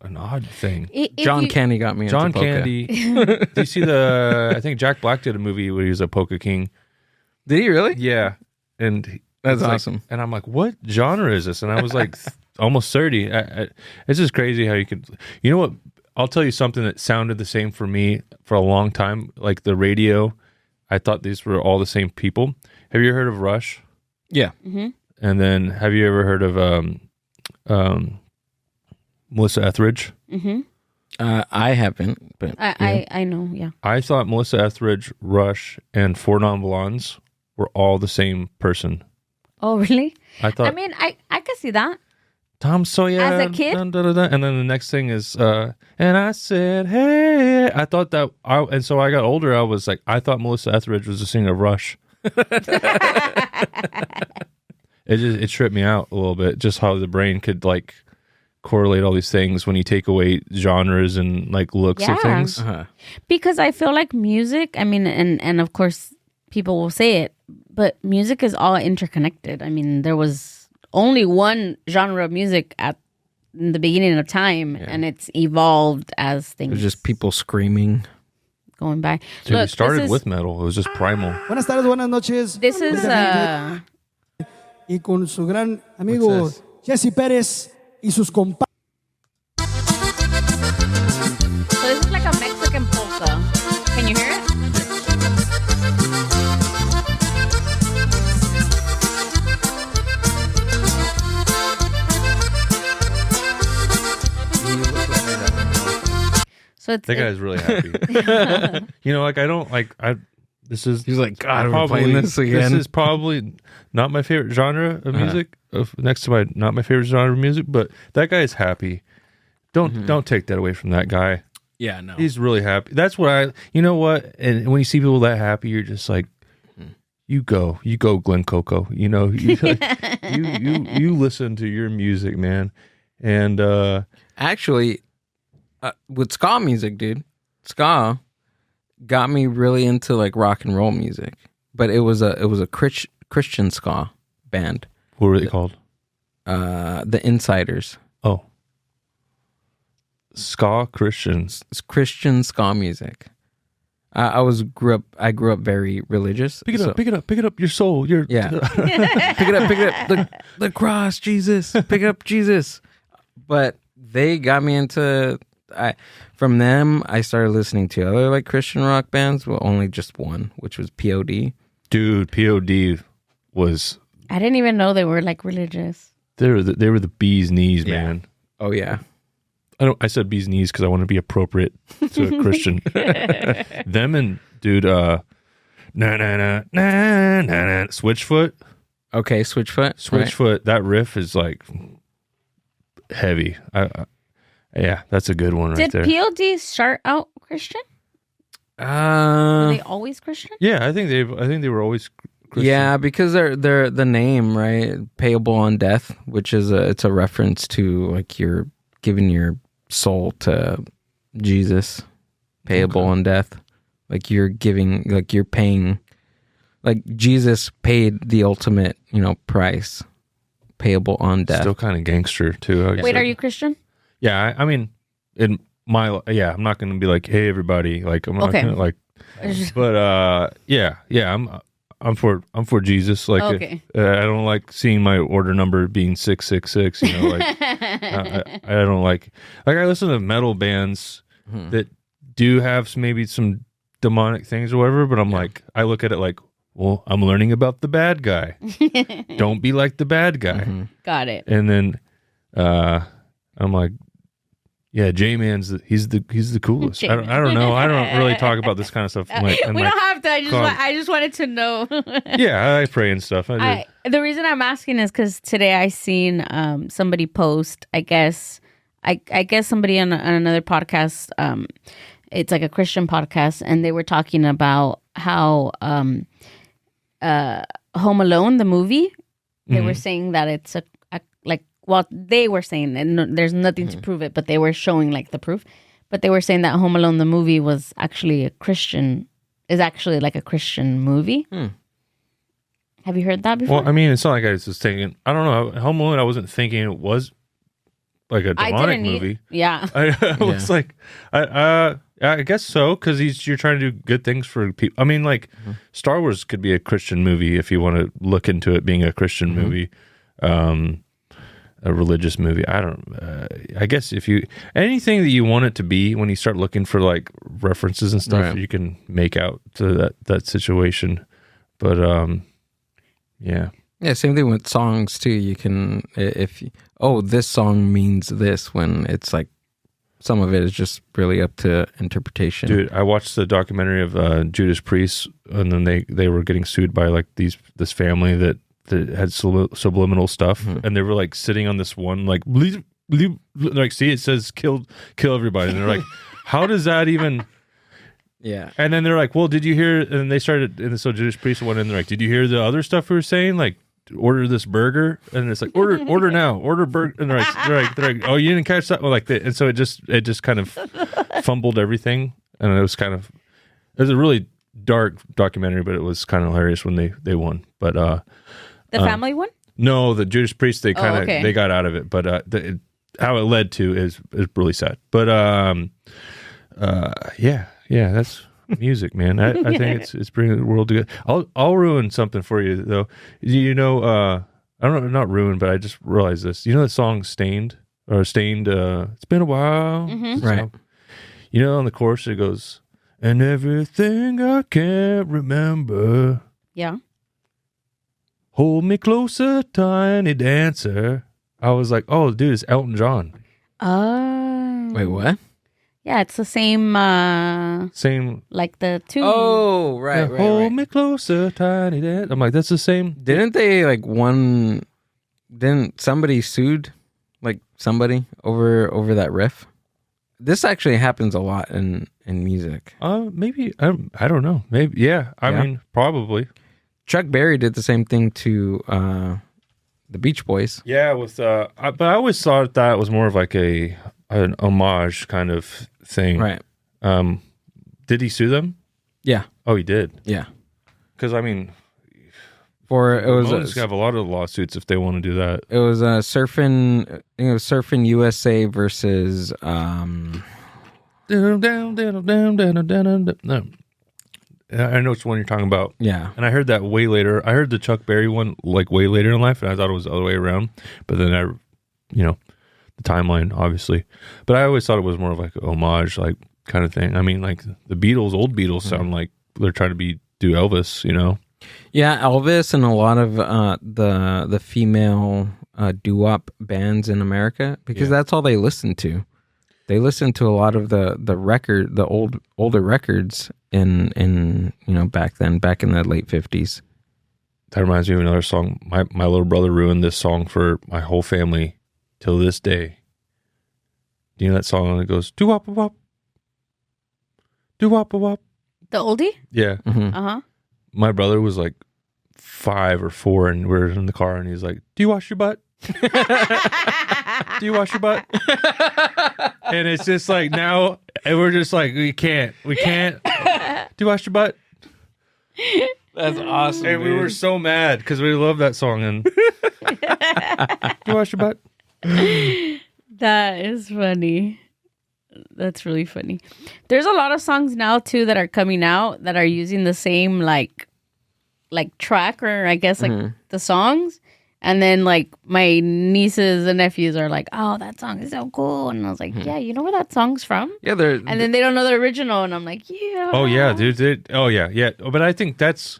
an odd thing. John Candy got me into polka. Candy. Do you see I think Jack Black did a movie where he was a polka king. Did he really? Yeah. And that's like, awesome. And I'm like, what genre is this? And I was like, almost 30. It's just crazy how you could, you know what? I'll tell you something that sounded the same for me for a long time. Like the radio, I thought these were all the same people. Have you heard of Rush? Yeah. Mm-hmm. And then have you ever heard of Melissa Etheridge? Mm-hmm. I haven't, but I know, yeah. I thought Melissa Etheridge, Rush, and Four Non Blondes were all the same person. Oh, really? I I mean, I could see that. Tom Sawyer. As a kid? Dun, dun, dun, dun. And then the next thing is, and I said, hey. I thought that, and so I got older. I was like, I thought Melissa Etheridge was a singer of Rush. It tripped me out a little bit, just how the brain could like correlate all these things when you take away genres and like looks of things. Because I feel like music, I mean, and of course people will say it, but music is all interconnected. I mean, there was only one genre of music in the beginning of time, and it's evolved as things. It was just people screaming. Going by. Dude, we started with metal. It was just primal. Buenas tardes, buenas noches. This is Y con su gran amigo Jesse Pérez y sus compadres. so this is like a Mexican polka. Can you hear it? So it's That guy's really happy. You know, like I don't like this is He's like, God, we're playing this again. This is probably not my favorite genre of music. Next to not my favorite genre of music, but that guy is happy. Don't take that away from that guy. Yeah, no. He's really happy. That's what you know what? And when you see people that happy, you're just like, you go, Glen Coco. You know, you listen to your music, man. And Actually, with ska music, dude, ska got me really into like rock and roll music. But it was a Christian ska band. what were they called? The Insiders. Oh, ska Christians. It's Christian ska music. I grew up very religious. Pick it up, your soul. Yeah. Pick it up. The cross, Jesus. Pick up Jesus. But they got me into. From them, I started listening to other like Christian rock bands. Well, only just one, which was POD. Dude, POD was. I didn't even know they were like religious. They were the bee's knees, Yeah. man. Oh yeah. I said bee's knees because I want to be appropriate to a Christian. Them and dude, na na na na na na Switchfoot. Okay, Switchfoot. Right. Switchfoot. That riff is like heavy. Yeah, that's a good one right Did there. PLD start out Christian? Were they always Christian? Yeah, I think they were always Christian. Yeah, because they're the name, right? Payable on death, which is it's a reference to like you're giving your soul to Jesus, payable on death. Like you're giving, like you're paying, like Jesus paid the ultimate, price, payable on death. Still kind of gangster too. I Wait, guess. are you Christian? Yeah, I mean, I'm not going to be like, hey, everybody, like, I'm not Okay. gonna, like, but I'm for Jesus. Like, Okay. I don't like seeing my order number being 666. Like, I don't like I listen to metal bands that do have maybe some demonic things or whatever, but I'm like, I look at it like, well, I'm learning about the bad guy. Don't be like the bad guy. Got it. And then I'm like, yeah, J-Man's he's the coolest. I don't know. I don't really talk about this kind of stuff. We don't have to. I just wanted to know. Yeah, I pray and stuff. The reason I'm asking is because today I seen somebody post. I guess somebody on another podcast. It's like a Christian podcast, and they were talking about how Home Alone, the movie. They were saying that it's they were saying, and there's nothing to prove it, but they were showing like the proof. But they were saying that Home Alone, the movie, is actually like a Christian movie. Have you heard that before? Well, I mean, it's not like I was just thinking. I don't know. Home Alone. I wasn't thinking it was like a demonic movie. Yeah. I was like, I guess so, because you're trying to do good things for people. I mean, like Star Wars could be a Christian movie if you want to look into it being a Christian movie. A religious movie. I guess if anything that you want it to be, when you start looking for like references and stuff, Right. you can make out to that situation. But yeah. Yeah, same thing with songs too. You can this song means this, when it's like some of it is just really up to interpretation. Dude, I watched the documentary of Judas Priest, and then they were getting sued by like this family that that had subliminal stuff, and they were like sitting on this one like like see it says kill everybody, and they're like, how does that even? Yeah. And then they're like, well, did you hear? And they started, and so Judas Priest went in. They're like, did you hear the other stuff we were saying? Like, order this burger, and it's like order now, order burger, and they're like, oh, you didn't catch that? Well, like that, and so it just kind of fumbled everything, and it was a really dark documentary, but it was kind of hilarious when they won. But The family one? no, the Judas Priest they kind of okay. they got out of it, but how it led to is really sad. But yeah, that's music, man. I think it's bringing the world together. I'll ruin something for you though. You know, I don't know, not ruin, but I just realized this. You know the song Stained? It's been a while. Right. You know, on the chorus it goes, and everything I can't remember. Yeah. Hold me closer, tiny dancer. I was like, oh, dude, it's Elton John. Oh. Wait, what? Yeah, it's the same, Same. like the tune. Oh, right. Hold me closer, tiny dancer. I'm like, that's the same. Didn't they didn't somebody sued like somebody over that riff? This actually happens a lot in music. Maybe I don't know. Maybe yeah. I mean, probably. Chuck Berry did the same thing to the Beach Boys. Yeah, with but I always thought that was more of like an homage kind of thing. Right. Did he sue them? Yeah. Oh, he did. Yeah. Because I mean, For it was Ramones have a lot of lawsuits if they want to do that. it was surfing. I think it was Surfing USA versus No. I know which one you're talking about. yeah. And I heard that way later. I heard the Chuck Berry one like way later in life, and I thought it was the other way around. But then the timeline, obviously. But I always thought it was more of like a homage, like kind of thing. I mean, like the Beatles, old Beatles sound like they're trying to do Elvis, you know? Yeah, Elvis and a lot of the female doo-wop bands in America, because that's all they listen to. They listen to a lot of the older records in back then, back in the late 50s. That reminds me of another song. My little brother ruined this song for my whole family till this day. Do you know that song that goes doo-wop-a-wop, doo-wop-a-wop? The oldie? Yeah. Mhm. Uh-huh. My brother was like 5 or 4, and we're in the car, and he's like, "Do you wash your butt? Do you wash your butt?" And it's just like now, and we're just like, we can't. Do you wash your butt? That's awesome. And we were so mad because we love that song. And do you wash your butt? That is funny. That's really funny. There's a lot of songs now too that are coming out that are using the same like track, or I guess like the songs. And then like my nieces and nephews are like, "Oh, that song is so cool." And I was like, "Yeah, you know where that song's from?" Yeah, And then they don't know the original, and I'm like, "Yeah." Oh yeah, dude. Oh yeah. But I think that's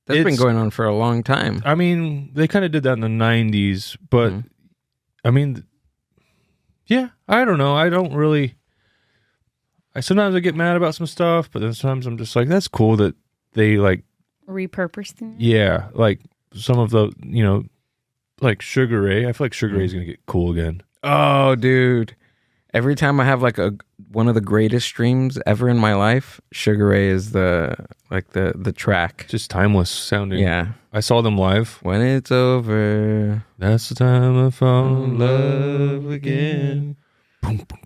been going on for a long time. I mean, they kind of did that in the 90s, but I mean, yeah, I don't know. I don't really. Sometimes I get mad about some stuff, but then sometimes I'm just like, that's cool that they like repurposed. Yeah, like some of the like Sugar Ray. I feel like Sugar Ray is gonna get cool again. Oh, dude! Every time I have like one of the greatest streams ever in my life, Sugar Ray is the track. Just timeless sounding. Yeah. I saw them live. When it's over, that's the time I fall in love again. Boom, boom,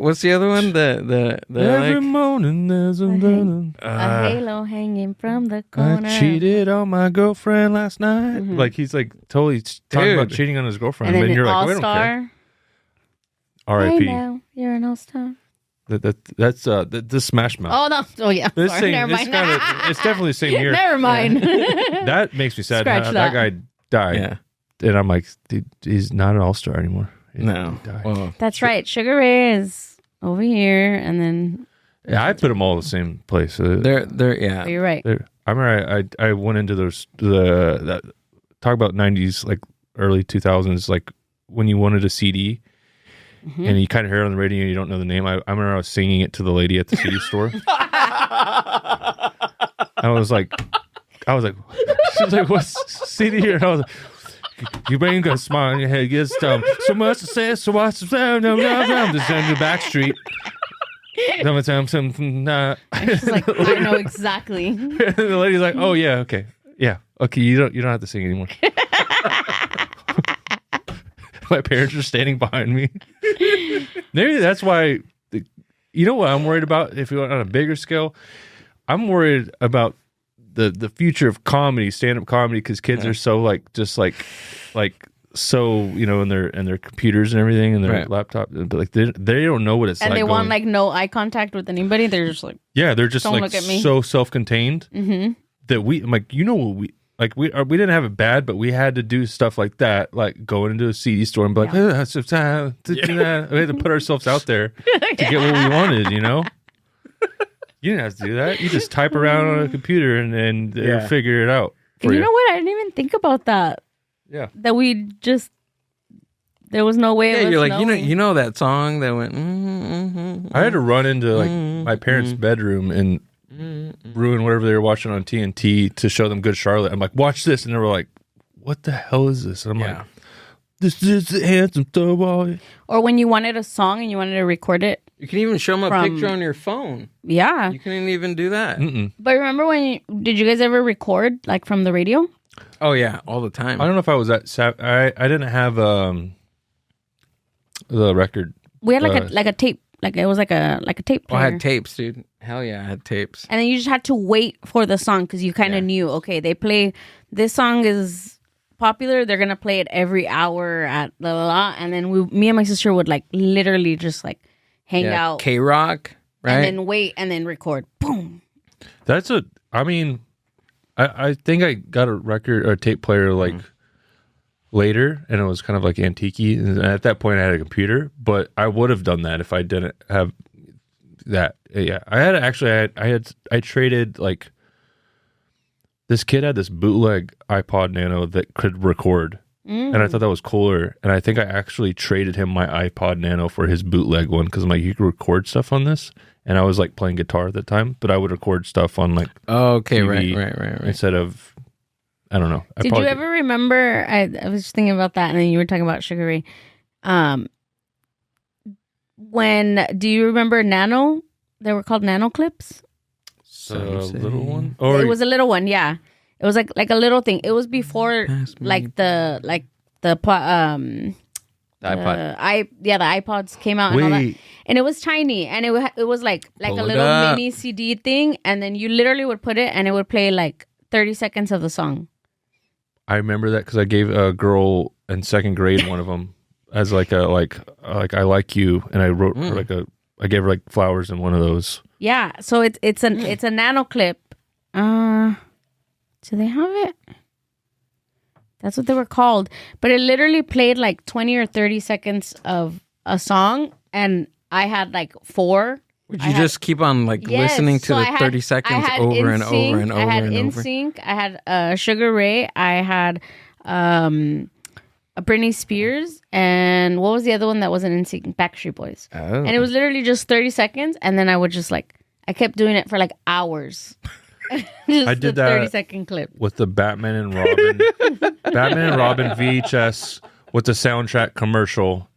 what's the other one? The every like, morning there's a halo hanging from the corner. I cheated on my girlfriend last night. Like he's like totally talking about cheating on his girlfriend, and then you're like, All we don't care. Star. R.I.P. Hey now, you're an all-star. That's the Smash Mouth. Oh no! Oh yeah. This Sorry, thing, never mind. it's definitely the same year. Never mind. That makes me sad. Scratch That guy died. yeah. And I'm like, dude, he's not an all-star anymore. No. He died. Well, That's right. Sugar Ray is over here, and then Yeah, I put them all in the same place. they're yeah. you're right. I remember I went into that talk about 90s, like early 2000s, like when you wanted a CD and you kind of hear it on the radio and you don't know the name. I remember I was singing it to the lady at the CD store. I was like, She's like, what's CD here? And I was like, your brain got a smile on your head, gets dumb. So much to say, so what's the sound? I'm just down the back street. She's like, I know exactly. The lady's like, oh yeah, okay. Yeah. Okay, you don't have to sing anymore. My parents are standing behind me. Maybe that's why you know what I'm worried about if you went on a bigger scale? I'm worried about the future of comedy, stand-up comedy, because kids are so so in their computers and everything and their laptop, but like they don't know what it's and like. And they want like no eye contact with anybody. They're just like, they're just don't like look at me. So self-contained that I'm like, we didn't have it bad, but we had to do stuff like that, like going into a CD store and be like, we had to put ourselves out there to get what we wanted, You didn't have to do that. You just type around on a computer and figure it out. And you know what? I didn't even think about that. Yeah. That we just, there was no way of us you're like, knowing. you know that song that went, I had to run into like my parents' bedroom and ruin whatever they were watching on TNT to show them Good Charlotte. I'm like, watch this. And they were like, what the hell is this? And I'm like, this is the handsome boy. Or when you wanted a song and you wanted to record it. You can even show them a picture on your phone. Yeah. You couldn't even do that. But remember did you guys ever record like from the radio? Oh yeah, all the time. I don't know if I was that I didn't have the record. We had like a tape. Like it was like a tape player. I had tapes, dude. Hell yeah, I had tapes. And then you just had to wait for the song because you kind of knew, okay, they play, this song is popular. They're going to play it every hour at la la la. And then me and my sister would like literally just like hang out. K-Rock, right? And then wait and then record. Boom. I think I got a record or a tape player like later, and it was kind of like antique-y. And at that point I had a computer, but I would have done that if I didn't have that. Yeah. I traded like, this kid had this bootleg iPod Nano that could record. And I thought that was cooler. And I think I actually traded him my iPod Nano for his bootleg one because I'm like, you can record stuff on this. And I was like playing guitar at the time, but I would record stuff on like TV right. instead of, I don't know. Did you ever remember? I was just thinking about that, and then you were talking about Sugar Ray. Do you remember Nano? They were called Nano clips. Little one? It was a little one, yeah. It was like a little thing. It was before like the iPod. The iPods came out and all that. And it was tiny, and it was like a little mini CD thing, and then you literally would put it and it would play like 30 seconds of the song. I remember that because I gave a girl in second grade one of them as like I like you, and I wrote her I gave her like flowers in one of those. Yeah, so it's a Nano clip. Do they have it? That's what they were called. But it literally played like 20 or 30 seconds of a song, and I had like 4. Would you just keep on like listening to the 30 seconds over and over and over? I had NSYNC. I had Sugar Ray. I had Britney Spears. And what was the other one that wasn't NSYNC? Backstreet Boys. Oh. And it was literally just 30 seconds. And then I would just like, I kept doing it for like hours. I did that 30-second clip with the Batman and Robin VHS with the soundtrack commercial.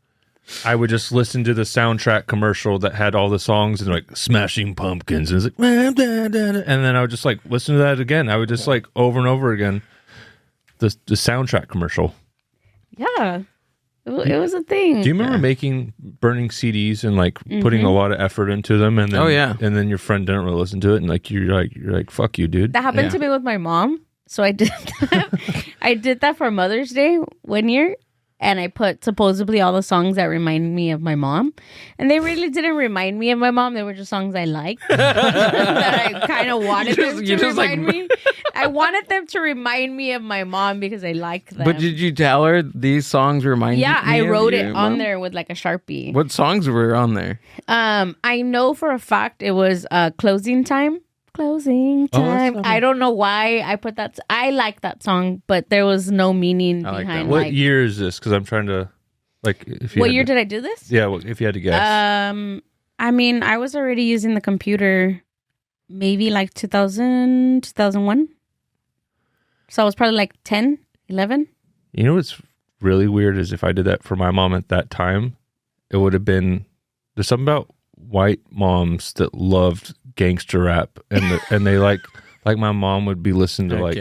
I would just listen to the soundtrack commercial that had all the songs and like Smashing Pumpkins, and it's like, and then I would just like listen to that again. I would just like over and over again the soundtrack commercial. Yeah, it was a thing. Do you remember burning CDs and like putting a lot of effort into them, and then and then your friend didn't really listen to it, and like you're like fuck you, dude. That happened to me with my mom. So I did that. I did that for Mother's Day one year. And I put supposedly all the songs that remind me of my mom. And they really didn't remind me of my mom. They were just songs I liked. that I kind of wanted them to remind me. I wanted them to remind me of my mom because I liked them. But did you tell her these songs remind you? Yeah, I wrote it on there with like a Sharpie. What songs were on there? I know for a fact it was Closing Time. Closing time. I don't know why I put that. I like that song, but there was no meaning behind. What year is this? Because I'm trying to, like, if you. What year did I do this? Yeah, well, if you had to guess. I mean, I was already using the computer, maybe like 2000, 2001, So I was probably like 10, 11. You know what's really weird is if I did that for my mom at that time, it would have been, there's something about white moms that loved gangster rap, and they like my mom would be listening to like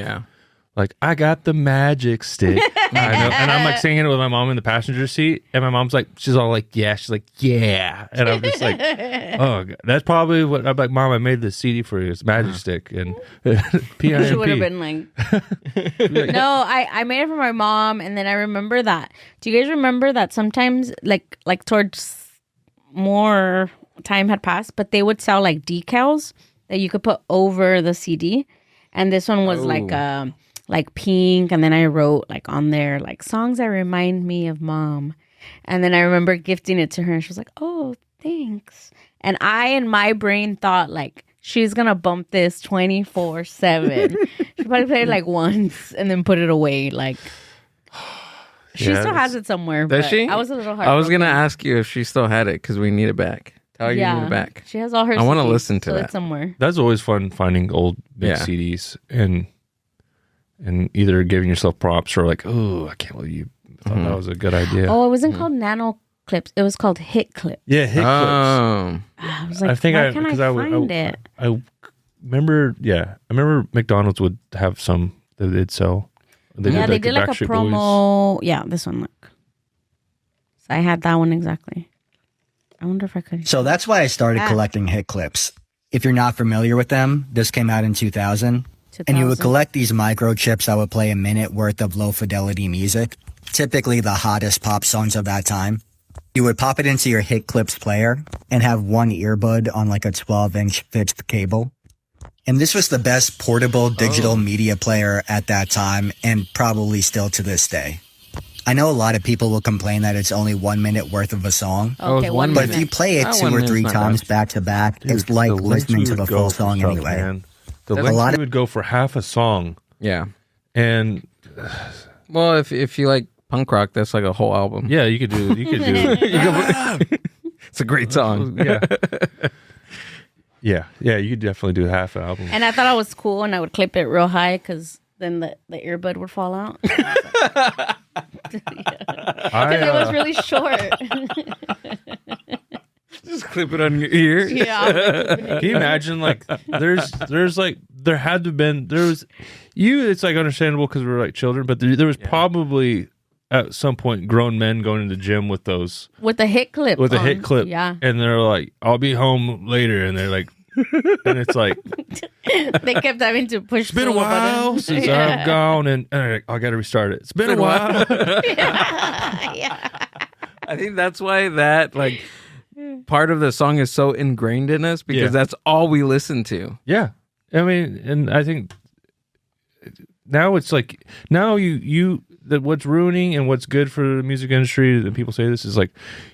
I got the magic stick. I know. And I'm like singing it with my mom in the passenger seat, and my mom's like, she's all like, yeah. She's like, yeah. And I'm just like, oh, God. That's probably what I'm like, Mom, I made this CD for you. It's Magic Stick. And P-I-M-P. She would have been like, no, I made it for my mom. And then I remember that. Do you guys remember that sometimes like towards more time had passed, but they would sell like decals that you could put over the CD. And this one was like pink, and then I wrote like on there like songs that remind me of Mom. And then I remember gifting it to her, and she was like, oh, thanks. And I in my brain thought like she's gonna bump this 24/7. She probably played it like once and then put it away. Like she still has it somewhere. Does she? I was a little hard. I was gonna ask you if she still had it because we need it back. Tell her you need it back. She has all her I want to CDs, listen to so that it's somewhere. That's always fun, finding old big CDs and either giving yourself props or like, oh, I can't believe you thought that was a good idea. Oh, it wasn't called nano clips. It was called hit clips. Yeah, hit clips. I was like, why can't I find it? I remember, I remember McDonald's would have some that they'd sell. They did like a promo. Boys. Yeah, this one, look. So I had that one exactly. I wonder if I could. So that's why I started collecting hit clips. If you're not familiar with them, this came out in 2000. And you would collect these microchips that would play a minute worth of low fidelity music, typically the hottest pop songs of that time. You would pop it into your hit clips player and have one earbud on like a 12-inch fixed cable. And this was the best portable digital media player at that time, and probably still to this day. I know a lot of people will complain that it's only 1 minute worth of a song. Okay, one but minute. if you play it 2 or 3 times back to back, it's like listening to the full song anyway. Man. The length would go for half a song. Yeah. And well, if you like punk rock, that's like a whole album. Yeah, you could do It's a great song. Yeah, you could definitely do half an album. And I thought it was cool, and I would clip it real high because then the earbud would fall out. Because it was really short. Just clip it on your ear. Yeah. Can you imagine, like, there's like, there had to have been, it's like understandable because we're like children, but there was probably at some point grown men going to the gym with those. With the hit clip. With a hit clip. Yeah. And they're like, I'll be home later. And they're like, and it's like. They kept having to push. It's been a while since I've gone, and like, I got to restart it. It's been a while. Yeah. I think that's why that, like, part of the song is so ingrained in us because that's all we listen to. Yeah. I mean, and I think now it's like, now that what's ruining and what's good for the music industry, and people say this, is like,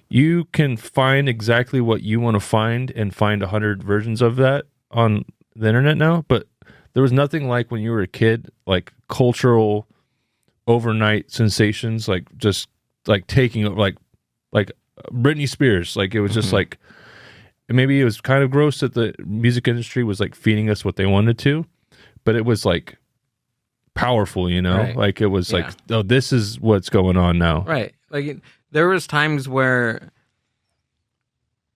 you can find exactly what you want to find and find 100 versions of that on the internet now. But there was nothing like when you were a kid, like cultural overnight sensations, like just like taking over, like Britney Spears. Like it was just like, maybe it was kind of gross that the music industry was like feeding us what they wanted to, but it was like powerful, you know? Right. Like it was like, oh, this is what's going on now. Right. Like there was times where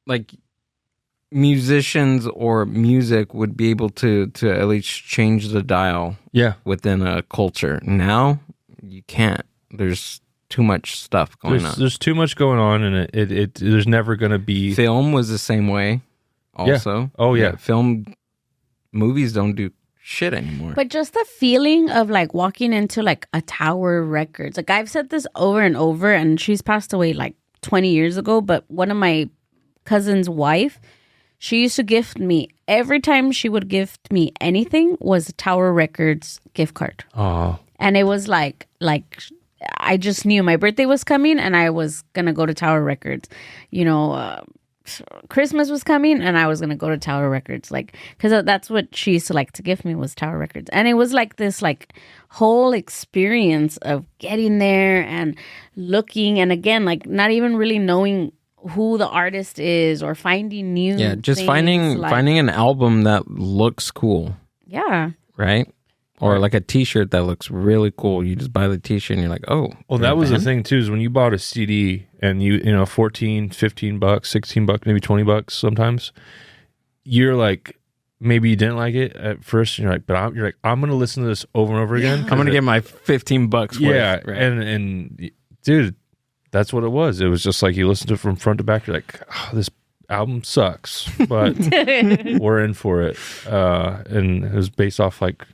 like musicians or music would be able to at least change the dial within a culture. Now you can't. There's too much stuff going on. There's too much going on, and it there's never going to be. Film was the same way also. Yeah. Oh yeah. Movies don't do shit anymore. But just the feeling of like walking into like a Tower Records. Like I've said this over and over, and she's passed away like 20 years ago, but one of my cousin's wife, she used to gift me, every time she would gift me anything was a Tower Records gift card. Oh. And it was like I just knew my birthday was coming and I was going to go to Tower Records. You know, Christmas was coming and I was going to go to Tower Records. Like, because that's what she used to like to gift me was Tower Records. And it was like this like whole experience of getting there and looking. And again, like not even really knowing who the artist is or finding new just finding an album that looks cool. Yeah. Right? Or like a T-shirt that looks really cool. You just buy the T-shirt and you're like, oh. Well, that was the thing too, is when you bought a CD and you know, 14, 15 bucks, 16 bucks, maybe 20 bucks sometimes, you're like, maybe you didn't like it at first. And you're like, I'm going to listen to this over and over again. I'm going to get my 15 bucks worth. Yeah. Right? And dude, that's what it was. It was just like, you listen to it from front to back. You're like, oh, this album sucks, but we're in for it. And it was based off like,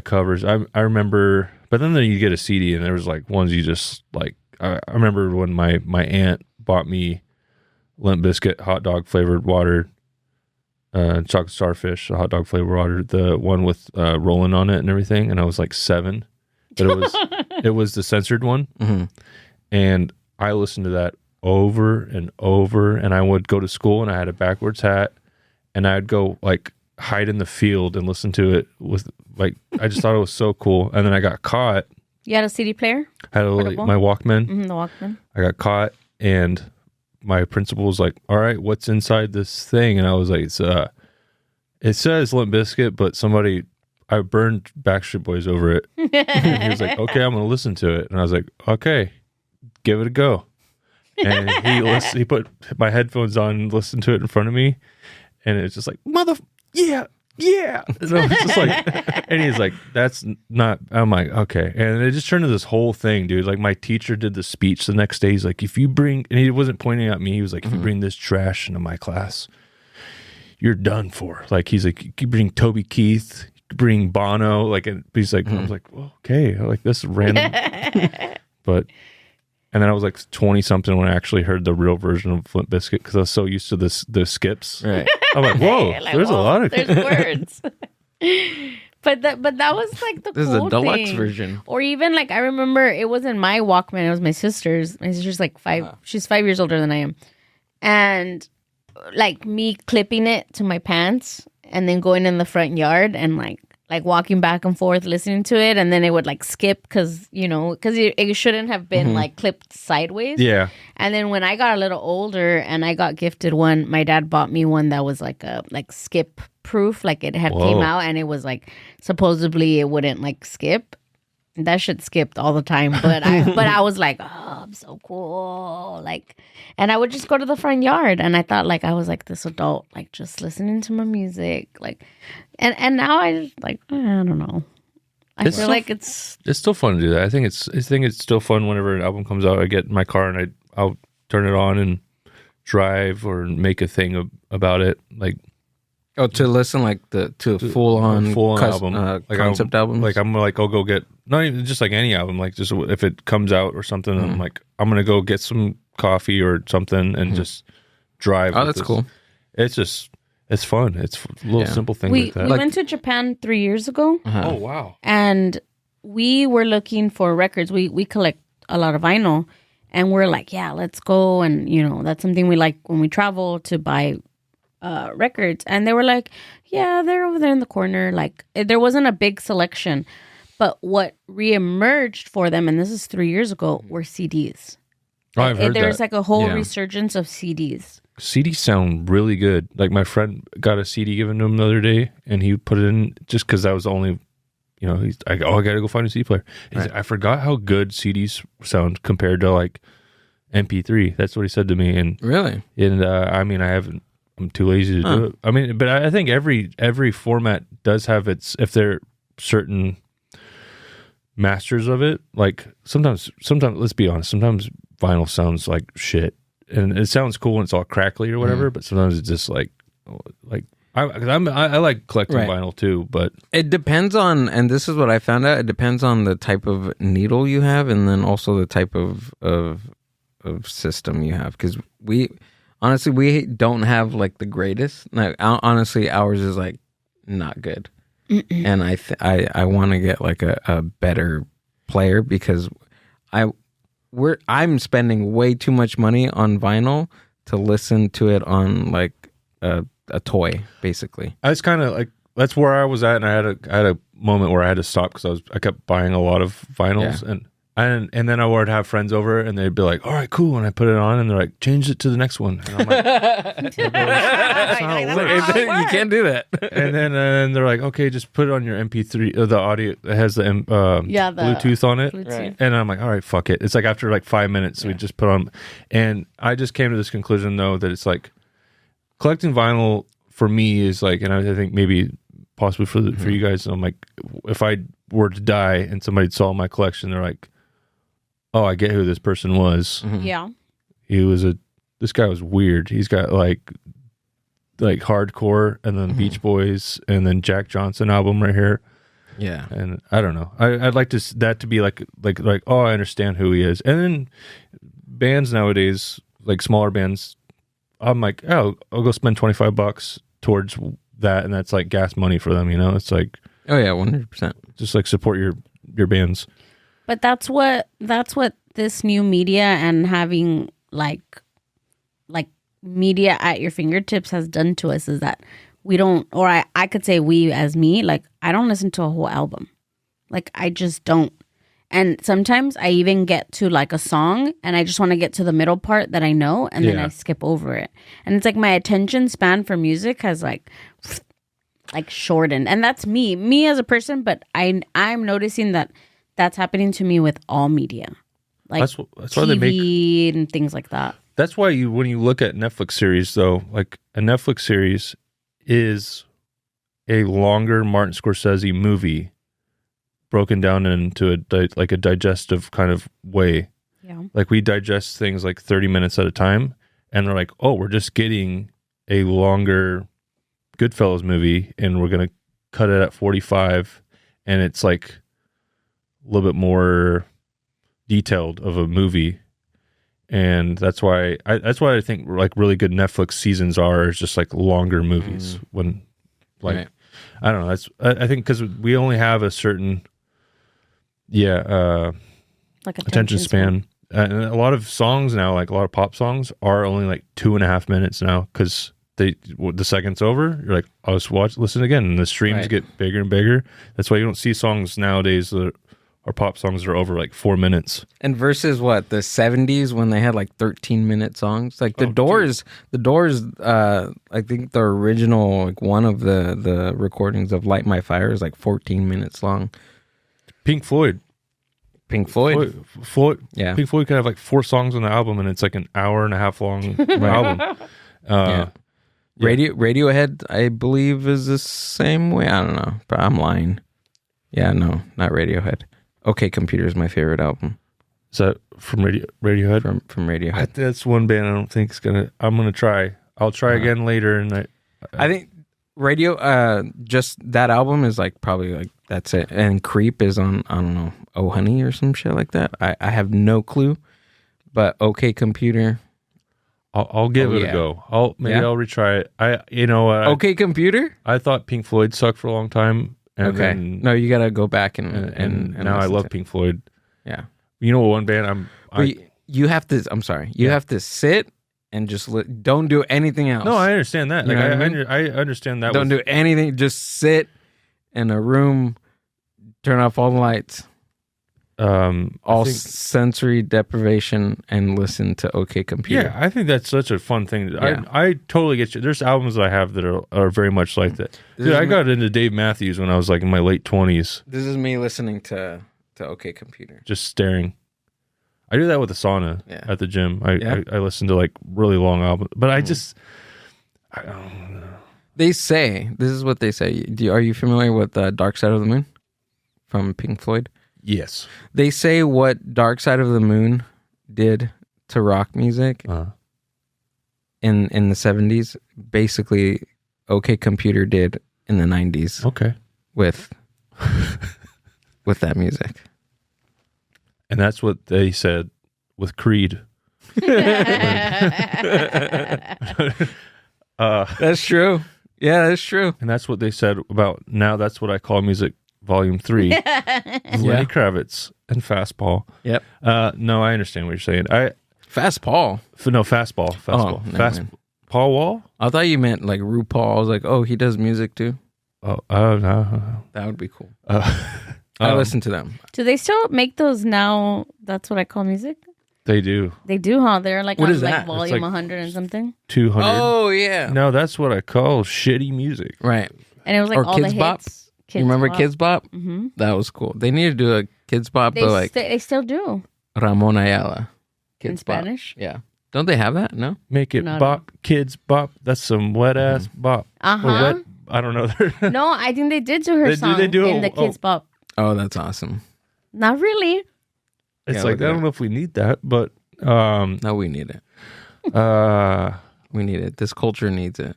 covers. I remember, but then you get a CD and there was like ones you just like, I remember when my aunt bought me Limp Bizkit hot dog flavored water, chocolate starfish, hot dog flavored water, the one with Roland on it and everything. And I was like 7, but it was the censored one. Mm-hmm. And I listened to that over and over, and I would go to school and I had a backwards hat and I'd go like hide in the field and listen to it with like, I just thought it was so cool. And then I got caught. You had a CD player? I had my Walkman. Mm-hmm, the Walkman. I got caught and my principal was like, all right, what's inside this thing? And I was like, it says Limp Bizkit, but I burned Backstreet Boys over it. And he was like, okay, I'm going to listen to it. And I was like, okay, give it a go. And he put my headphones on and listened to it in front of me. And it's just like, yeah. And I was just like, and he's like, that's not, I'm like, okay. And it just turned into this whole thing, dude. Like my teacher did the speech the next day. He's like, if you bring, and he wasn't pointing at me. He was like, if you bring this trash into my class, you're done for. Like, he's like, you bring Toby Keith, you bring Bono. Like, and he's like, I was like, well, okay. Like, this is random. But, and then I was like 20 something when I actually heard the real version of Limp Bizkit because I was so used to the skips. Right. I'm like, whoa, there's a lot of there's words. But that was like the This cool is a deluxe thing. version. Or even like I remember it wasn't my Walkman, it was my sister's. My sister's like 5. She's 5 years older than I am. And like me clipping it to my pants and then going in the front yard and like walking back and forth listening to it, and then it would like skip because it shouldn't have been like clipped sideways. Yeah. And then when I got a little older and I got gifted one, my dad bought me one that was like a skip proof, like it had came out and it was like supposedly it wouldn't like skip. That shit skipped all the time, but I was like, oh, I'm so cool, like, and I would just go to the front yard, and I thought like I was like this adult, like just listening to my music, like, and now I just like I don't know, I feel like it's still fun to do that. I think it's still fun whenever an album comes out. I get in my car and I'll turn it on and drive or make a thing about it, like. Oh, to listen like to a full-on album, like concept album. Like I'm like, I'll go get not even just like any album, like just if it comes out or something. I'm like, I'm gonna go get some coffee or something and just drive. Oh, that's cool. It's fun. It's little simple things like that. We went to Japan 3 years ago. Oh wow! And we were looking for records. We collect a lot of vinyl, and we're like, yeah, let's go. And that's something we like when we travel to buy. Records, and they were like, yeah, they're over there in the corner. Like there wasn't a big selection, but what reemerged for them, and this is 3 years ago, were CDs. Oh, I've heard There's that. like a whole resurgence of CDs. CDs sound really good. Like my friend got a CD given to him the other day, and he put it in just because that was the only, I gotta go find a CD player. Right. I forgot how good CDs sound compared to like MP3. That's what he said to me. And really, and I mean, I'm too lazy to do it. I mean, but I think every format does have its, if they're certain masters of it, like sometimes, let's be honest, sometimes vinyl sounds like shit. And it sounds cool when it's all crackly or whatever, but sometimes it's just like I like collecting vinyl too, but it depends on, and this is what I found out, it depends on the type of needle you have and then also the type of system you have. Because honestly, we don't have like the greatest. Like, honestly, ours is like not good, and I want to get like a better player because I'm spending way too much money on vinyl to listen to it on like a toy, basically. I was kind of like, that's where I was at, and I had a moment where I had to stop because I kept buying a lot of vinyls, and And then I would have friends over, and they'd be like, "All right, cool." And I put it on, and they're like, "Change it to the next one." And I'm like, "That's how it works." You can't do that. And then they're like, "Okay, just put it on your MP3, the audio that has the Bluetooth on it." Bluetooth. And I'm like, "All right, fuck it." It's like after like 5 minutes, we just put on. And I just came to this conclusion though that it's like collecting vinyl for me is like, and I think maybe possibly for you guys, I'm like, if I were to die and somebody saw my collection, they're like, "Oh, I get who this person was. Yeah. This guy was weird. He's got like hardcore, and then Beach Boys, and then Jack Johnson album right here." Yeah. And I don't know. I'd like that to be like, oh, I understand who he is. And then bands nowadays, like smaller bands, I'm like, oh, I'll go spend $25 towards that, and that's like gas money for them. It's like, oh yeah, 100%. just like support your bands. But that's what this new media and having like media at your fingertips has done to us is that we don't, or I could say we as me, like I don't listen to a whole album. Like I just don't. And sometimes I even get to like a song and I just want to get to the middle part that I know, and then I skip over it. And it's like my attention span for music has like shortened. And that's me as a person, but I'm noticing that that's happening to me with all media. Like That's why TV they make and things like that. That's why when you look at Netflix series, though, like a Netflix series is a longer Martin Scorsese movie broken down into a digestive kind of way. Yeah. Like we digest things like 30 minutes at a time, and they're like, oh, we're just getting a longer Goodfellas movie, and we're going to cut it at 45, and it's like a little bit more detailed of a movie. And that's why I think like really good Netflix seasons is just like longer movies when like, right. I don't know. I think because we only have a certain, Like attention span. And a lot of songs now, like a lot of pop songs are only like 2.5 minutes now. Cause the second's over, you're like, I'll just listen again. And the streams get bigger and bigger. That's why you don't see songs nowadays that or pop songs are over like 4 minutes. And versus what, the 70s when they had like 13-minute songs? Like the Doors, I think the original, like one of the recordings of Light My Fire is like 14 minutes long. Pink Floyd. Yeah. Pink Floyd could have like 4 songs on the album, and it's like an hour and a half long album. Radiohead, I believe, is the same way. I don't know, but I'm lying. Yeah, no, not Radiohead. OK Computer is my favorite album. Is that from Radiohead? From Radiohead. That's one band I don't think is I'm gonna try. I'll try again later, and I think just that album is like probably like that's it. And Creep is on, I don't know, Oh Honey or some shit like that. I have no clue, but OK Computer. I'll give it a go. I'll retry it. OK Computer. I thought Pink Floyd sucked for a long time. And okay. No, you gotta go back and now I love Pink Floyd. Yeah. You know, one band you have to. I'm sorry. You have to sit and just don't do anything else. No, I understand that. You like know what I mean? I understand that. Don't do anything. Just sit in a room, turn off all the lights, sensory deprivation, and listen to OK Computer. Yeah, I think that's such a fun thing. Yeah. I totally get you. There's albums I have that are very much like that. Dude, I got into Dave Matthews when I was like in my late 20s. This is me listening to OK Computer. Just staring. I do that with the sauna at the gym. I listen to like really long albums, but I don't know. They say, this is what they say. Are you familiar with Dark Side of the Moon from Pink Floyd? Yes. They say what Dark Side of the Moon did to rock music in the 70s, basically OK Computer did in the 90s. Okay. With that music. And that's what they said with Creed. That's true. Yeah, that's true. And that's what they said about Now That's What I Call Music Volume 3. Lenny Kravitz and Fastball. Yep. No, I understand what you're saying. Fastball. Fastball. Oh, no, Paul Wall? I thought you meant like RuPaul. I was like, oh, he does music too. Oh, no. That would be cool. I listen to them. Do they still make those now? That's what I call music. They do. They do, huh? They're like What on is like that? volume It's like 100 and something. 200. Oh yeah, No, that's what I call shitty music. right. And it was like Or all Kids the Bop? hits. You remember Bop. Kids Bop? Mm-hmm. That was cool. They need to do a Kids Bop, but like They still do Ramon Ayala. in Kids Bop. Spanish. Yeah. Don't they have that? No. Make it Not bop, kids bop. That's some wet ass bop. Or Uh-huh. wet. I don't know. No, I think they did do her They do- song they do? in the Oh. Kids Bop. Oh, that's awesome. Not really. It's Yeah, like look I at don't that. know if we need that, but No, we need it. We need it. This culture needs it.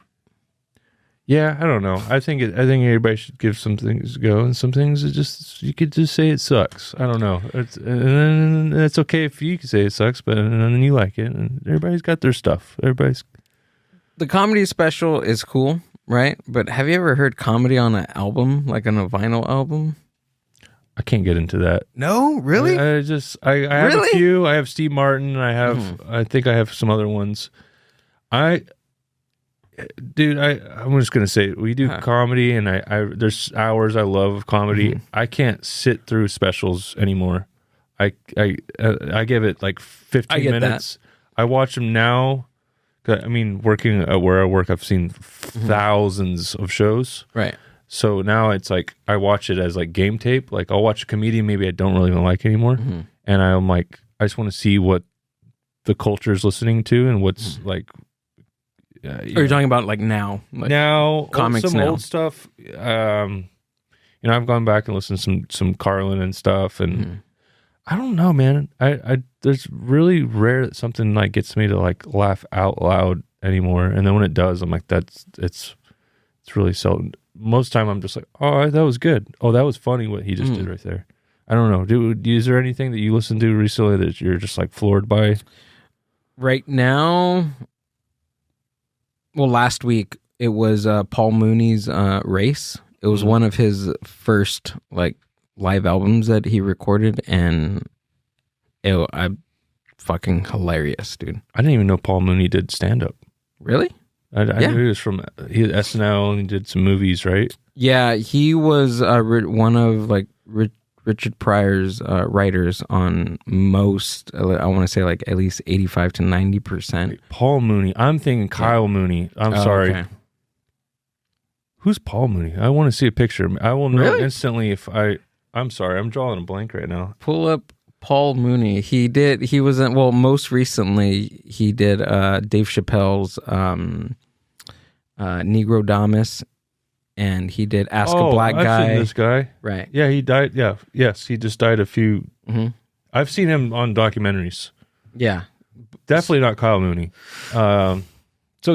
yeah, I don't know. I think everybody should give some things a go, and some things it just you could just say it sucks. I don't know. And it's okay if you can say it sucks, but and then you like it, and everybody's got their stuff. Everybody's The comedy special is cool, right? But have you ever heard comedy on an album, like on a vinyl album? I can't get into that. No, really? I have Really? a few. I have Steve Martin. I think I have some other ones. I'm just gonna say we do comedy, and I there's hours I love of comedy. I can't sit through specials anymore. I give it like 15 get minutes. I watch them now. I mean, working at where I work, I've seen thousands of shows. Right. So now it's like I watch it as like game tape. Like I'll watch a comedian maybe I don't really even like anymore, and I'm like I just want to see what the culture is listening to and what's like. Are you talking about like now? Like Now comics some now? old stuff. I've gone back and listened to some Carlin and stuff, and I don't know, man. I there's really rare that something like gets me to like laugh out loud anymore, and then when it does, I'm like it's really seldom. Most time I'm just like, oh, that was good. Oh, that was funny what he just did right there. I don't know. Is there anything that you listened to recently that you're just like floored by? Right now, well, last week it was Paul Mooney's Race. It was one of his first like live albums that he recorded, and I fucking hilarious, dude. I didn't even know Paul Mooney did stand up. Really? I knew he was from SNL and he did some movies, right? Yeah, he was one of like Richard Pryor's writers on most. I want to say like at least 85 to 90%. Paul Mooney. I'm thinking Kyle Mooney. I'm sorry. Okay. Who's Paul Mooney? I want to see a picture. I will know Really? instantly if I'm sorry. I'm drawing a blank right now. Pull up Paul Mooney. He was in, well, most recently he did Dave Chappelle's Negro Damas, and he did Ask a Black I've Guy. seen this guy. Right. Yeah, he died. Yeah, yes, he just died a few. Mm-hmm. I've seen him on documentaries. Yeah. Definitely not Kyle Mooney. So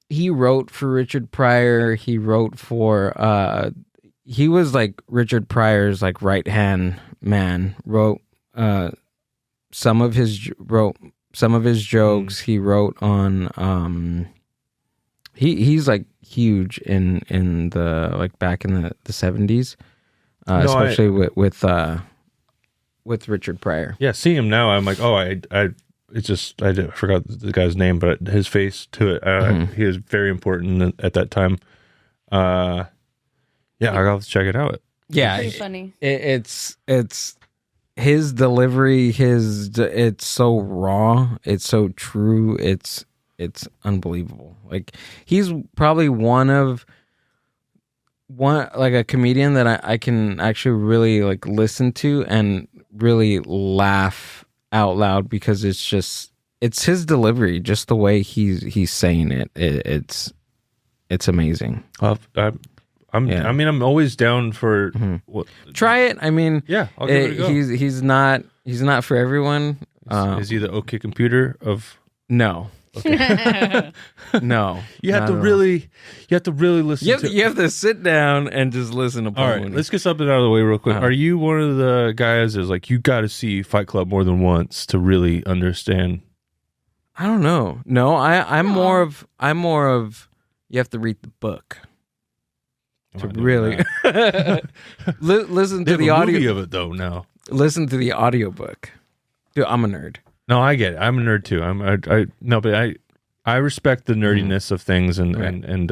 he wrote for Richard Pryor. He wrote for he was like Richard Pryor's like right hand man. Wrote some of his jokes. He wrote on he's like huge in the like back in the 70s, especially with Richard Pryor. Yeah, seeing him now, I'm like, oh, I forgot the guy's name, but his face to it, he was very important at that time. Yeah, I'll have to check it out. Yeah, Pretty funny. It's his delivery. It's so raw. It's so true. It's unbelievable. Like he's probably one like a comedian that I can actually really like listen to and really laugh out loud because it's his delivery, just the way he's saying it. It's amazing. I'm always down for what. Try it. I mean, Yeah, I'll give it a go. He's not for everyone. Is he the OK Computer of? No. No. You have not to at all. really listen. You have to sit down and just listen to Paul All right, Mooney. let's get something out of the way real quick. Uh-huh. Are you one of the guys that's like you got to see Fight Club more than once to really understand? I don't know. No, I'm more of you have to read the book to I'm not doing really that. listen They to have the a audio. movie of it though now. Listen to the audiobook. Dude, I'm a nerd. No, I get it. I'm a nerd too. I respect the nerdiness of things and Right. and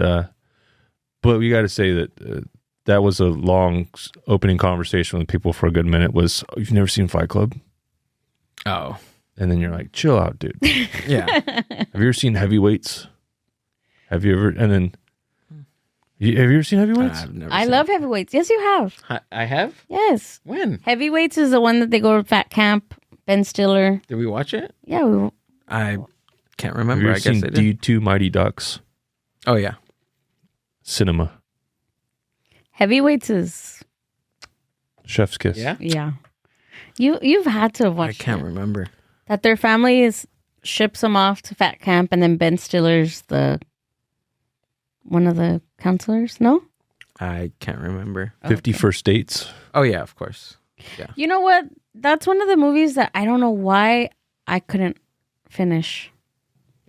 but we got to say that that was a long opening conversation with people for a good minute was, oh, you've never seen Fight Club? Oh, And then you're like, chill out, dude. yeah. Have you ever seen Heavyweights? Have you ever, and then, have you ever seen Heavyweights? I've never I seen love Heavyweights. Yes, you have. it. I have. Yes. When Heavyweights is the one that they go to fat camp. Ben Stiller. did we watch it? Yeah. I can't Have remember. you I ever guess seen I did. D2 Mighty Ducks? Oh yeah. Cinema. Heavyweights is, Chef's Kiss. Yeah. yeah. You've had to have I watched can't it. remember. That their family ships them off to fat camp, and then Ben Stiller's one of the counselors. No? I can't remember. 50 First Dates. Oh yeah, of course. You know what? That's one of the movies that I don't know why I couldn't finish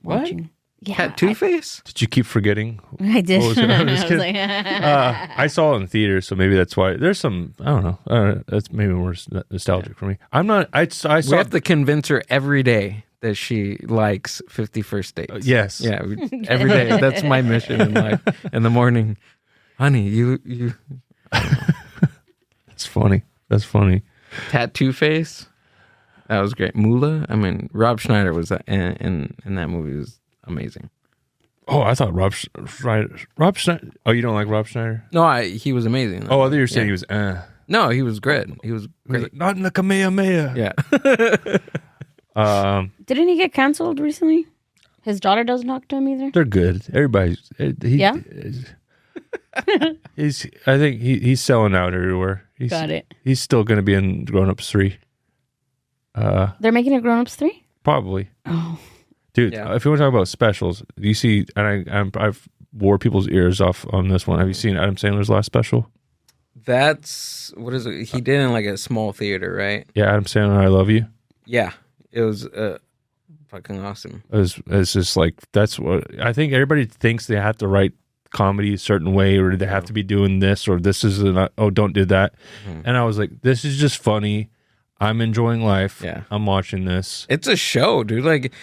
What? watching. Yeah, Cat Two Face. Did you keep forgetting? I did. What was it? I'm just I was kidding. like, I saw it in theater, so maybe that's why. There's some, I don't know. That's maybe more nostalgic for me. I'm not, I We saw, have to convince her every day that she likes 50 First Dates. yes. Yeah, every day. That's my mission in life. In the morning, honey, you That's funny. That's funny. Tattoo Face. That was great. Moolah. I mean, Rob Schneider was in that movie was amazing. Oh, I thought Rob Schneider. Oh, you don't like Rob Schneider? No, he was amazing. Oh, I thought you were saying Yeah. he was, No, he was great. He was He was great. like, not in the Kamehameha. Yeah. didn't he get canceled recently? His daughter doesn't talk to him either. They're good. Everybody's, Yeah? He's, I think he's selling out everywhere. Got it. He's still going to be in Grown Ups 3. They're making a Grown Ups 3? Probably. Oh. Dude, Yeah. if you want to talk about specials, do you see, and I've wore people's ears off on this one. Have you seen Adam Sandler's last special? That's what is it? He did in like a small theater, right? Yeah, Adam Sandler, I Love You. Yeah, it was fucking awesome. It's just like, that's what, I think everybody thinks they have to write comedy a certain way, or they have to be doing this, or this is, don't do that. And I was like, this is just funny. I'm enjoying life. Yeah. I'm watching this. It's a show, dude. Like,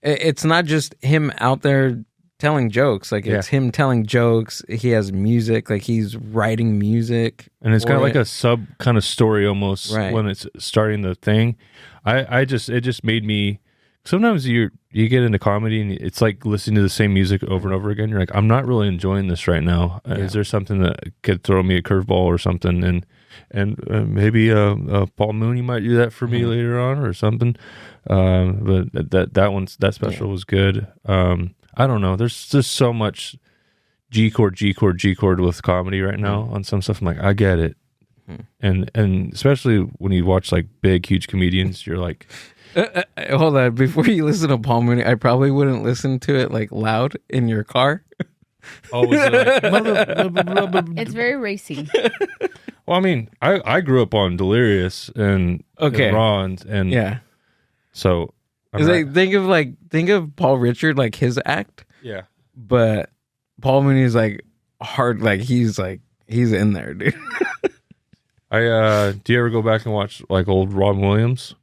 it's not just him out there telling jokes. Like, it's him telling jokes. He has music. Like, he's writing music. And it's kind of for like it. a sub kind of story almost Right. when it's starting the thing. It just made me, sometimes you get into comedy and it's like listening to the same music over and over again. You're like, I'm not really enjoying this right now. Is there something that could throw me a curveball or something? And maybe Paul Mooney might do that for me later on or something. But that special was good. I don't know. There's just so much G chord with comedy right now on some stuff. I'm like, I get it. And especially when you watch like big, huge comedians, you're like, Hold on. Before you listen to Paul Mooney, I probably wouldn't listen to it like loud in your car. oh, is it like, It's very racy. well, I mean, I grew up on Delirious and Raw and Yeah. so I'm It's not- like think of Paul Richard, like his act, yeah. but Paul Mooney's like hard, like he's in there, dude. Do you ever go back and watch like old Robin Williams?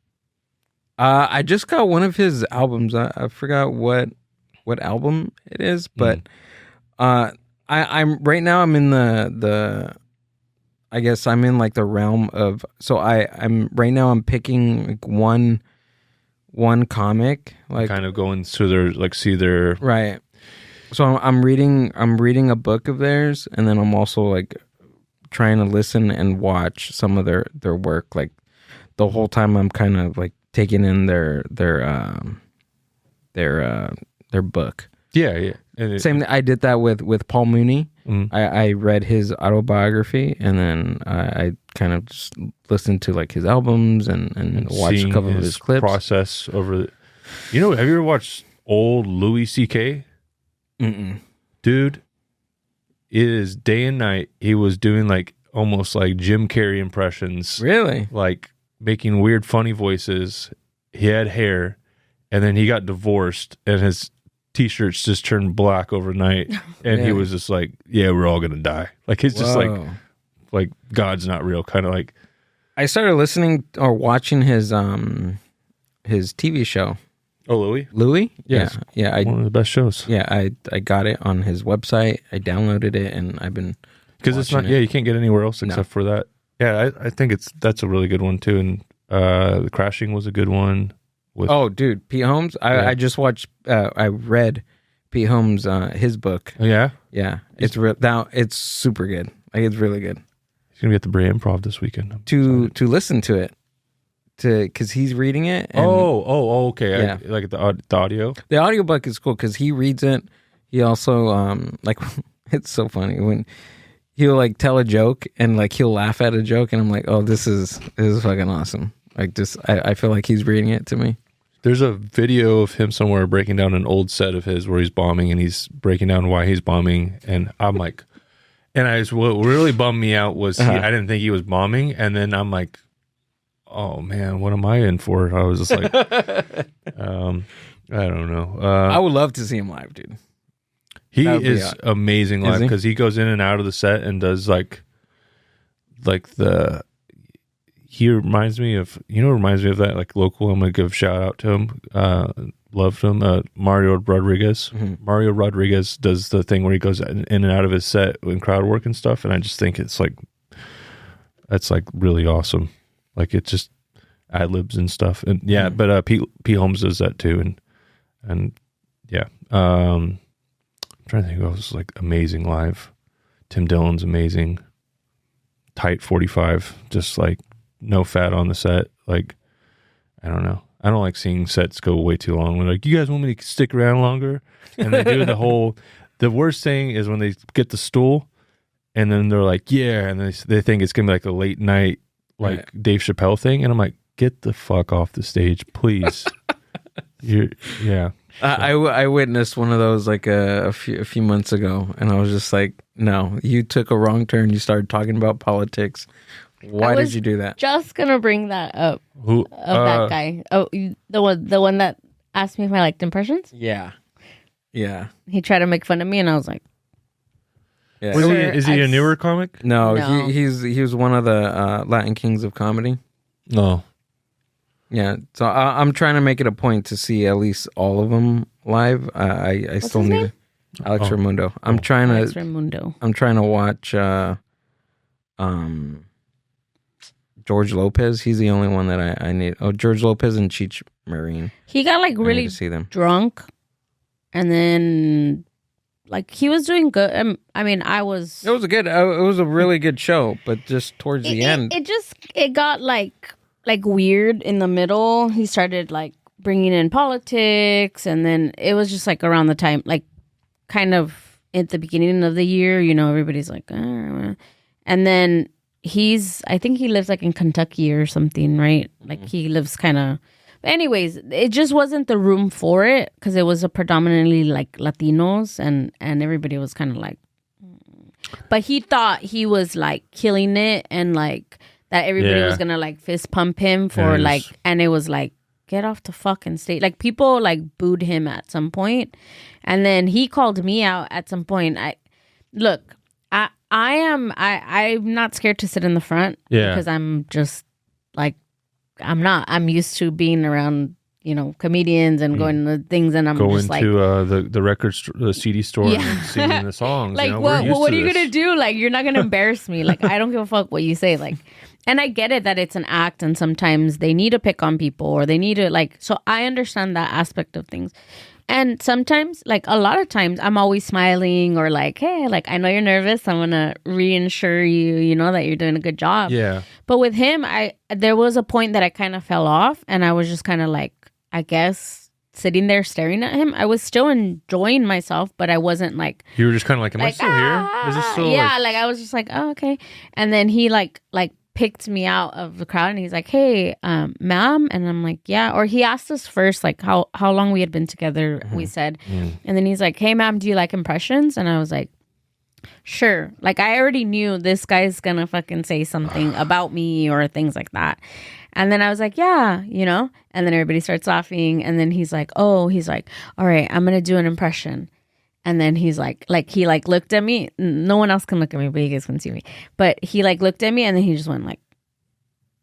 I just got one of his albums. I forgot what album it is, but I'm right now. I'm in the I guess I'm in like the realm of. So I'm right now. I'm picking like one comic, like Kind of going through their like see their right. So I'm reading a book of theirs, and then I'm also like trying to listen and watch some of their work. Like the whole time, I'm kind of like taking in their book. yeah. And Same. I did that with Paul Mooney. I read his autobiography, and then I kind of just listened to like his albums and watched a seeing couple of his clips. process over the, have you ever watched old Louis C.K.? Mm-mm. Dude, it is day and night. He was doing like almost like Jim Carrey impressions, Really? like making weird funny voices. He had hair, and then he got divorced, and his t-shirts just turned black overnight, and he Yeah. was just like, yeah, we're all gonna die. Like it's just Whoa. like God's not real, kind of like. I started listening or watching his TV show. Oh, Louis? Louis? Yes. Yeah. One of the best shows. I got it on his website. I downloaded it, and I've been Because it's not. watching it. Yeah, you can't get anywhere else except for that. Yeah, I think that's a really good one too. And the Crashing was a good one. Oh, dude, Pete Holmes. I just watched. I read Pete Holmes his book. Oh, yeah, Yeah, it's it's super good. Like it's really good. he's gonna be at the Bray Improv this weekend. To listen to it, because he's reading it. And Okay. Yeah. Like the audio. the audiobook is cool because he reads it. He also like it's so funny when he'll like tell a joke and like he'll laugh at a joke and I'm like, oh, this is fucking awesome. Like just I feel like he's reading it to me. There's a video of him somewhere breaking down an old set of his where he's bombing and he's breaking down why he's bombing. And I'm like, what really bummed me out was I didn't think he was bombing. And then I'm like, oh man, what am I in for? I was just like, I don't know. I would love to see him live, dude. He That would be is amazing live he? because he goes in and out of the set and does he reminds me of that like local. I'm gonna give a shout out to him. Loved him. Mario Rodriguez. Mm-hmm. Mario Rodriguez does the thing where he goes in and out of his set in crowd work and stuff. And I just think that's like really awesome. Like it's just ad libs and stuff. And yeah, but Pete Holmes does that too. And yeah. I'm trying to think who else is like amazing live. Tim Dillon's amazing. Tight 45, just like no fat on the set. Like, I don't know. I don't like seeing sets go way too long. We're like, you guys want me to stick around longer? And they do the worst thing is when they get the stool and then they're like, yeah. And they think it's going to be like a late night, like Dave Chappelle thing. And I'm like, get the fuck off the stage, please. Yeah. I witnessed one of those like a few months ago, and I was just like, no, you took a wrong turn. You started talking about politics. Why did you do that? Just gonna bring that up. Who That guy? Oh, the one that asked me if I liked impressions. Yeah. He tried to make fun of me, and I was like, Yeah. is he a newer comic? No, No. he was one of the Latin Kings of comedy. No. Yeah, so I'm trying to make it a point to see at least all of them live. I still his need name? it. Alex Raimundo. I'm trying to. Alex Raimundo. I'm trying to watch George Lopez. He's the only one that I need. Oh, George Lopez and Cheech Marine. He got like I need really to see them. drunk, and then like he was doing good. I mean, I was. It was a really good show, but just towards the end, It got like weird in the middle. He started like bringing in politics, and then it was just like around the time, like kind of at the beginning of the year, you know, everybody's like, and then I think he lives like in Kentucky or something, right? Like he lives kind of, but anyways, it just wasn't the room for it because it was a predominantly like Latinos and everybody was kind of like, but he thought he was like killing it and like, that everybody was gonna like fist pump him for like, and it was like, get off the fucking stage. Like people like booed him at some point, and then he called me out at some point. I'm not scared to sit in the front because I'm just like I'm used to being around, you know, comedians and going to things, and I'm just like the CD store and singing the songs. Like, you know, what are you gonna do? Like, you're not gonna embarrass me. Like, I don't give a fuck what you say. Like, and I get it that it's an act, and sometimes they need to pick on people or they need to like. So I understand that aspect of things. And sometimes, like a lot of times, I'm always smiling or like, hey, like I know you're nervous. I'm gonna reassure you, you know, that you're doing a good job. Yeah. But with him, there was a point that I kind of fell off, and I was just kind of like, I guess, sitting there staring at him. I was still enjoying myself, but I wasn't like. You were just kind of like, am I still here? Is this still? Yeah, like I was just like, oh, okay. And then he like picked me out of the crowd, and he's like, hey, ma'am, and I'm like, yeah. Or he asked us first, like how long we had been together. We said, and then he's like, hey, ma'am, do you like impressions? And I was like, sure. Like I already knew this guy's gonna fucking say something about me or things like that. And then I was like, yeah, you know. And then everybody starts laughing, and then he's like, all right, I'm gonna do an impression. And then he's like he like looked at me. No one else can look at me, but you guys can see me. But he like looked at me, and then he just went like,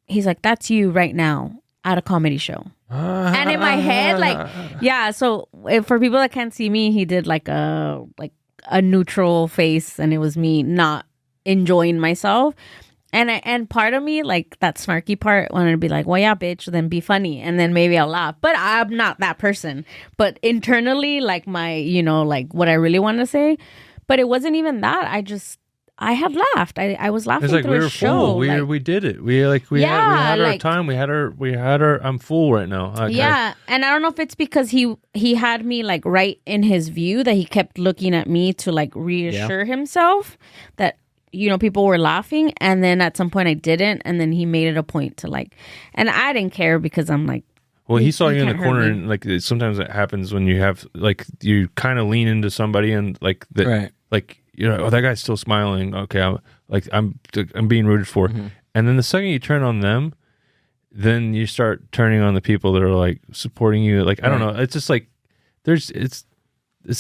he's like, that's you right now at a comedy show. And in my head, like, yeah. So for people that can't see me, he did like a neutral face, and it was me not enjoying myself. And part of me, like that snarky part, wanted to be like, well, yeah, bitch, then be funny. And then maybe I'll laugh. But I'm not that person. But internally, like my, like what I really want to say. But it wasn't even that. I had laughed. I was laughing It's like through we a were show. full. We did it. We had our time. We had our. I'm full right now. And I don't know if it's because he had me like right in his view that he kept looking at me to like reassure himself that people were laughing, and then at some point I didn't, and then he made it a point to like, and I didn't care because I'm like. Well, he saw you in the corner, and like sometimes it happens when you have like you kind of lean into somebody and like that, Right. like oh, that guy's still smiling. Okay, I'm being rooted for, and then the second you turn on them, then you start turning on the people that are like supporting you. Like I don't know, it's just like it's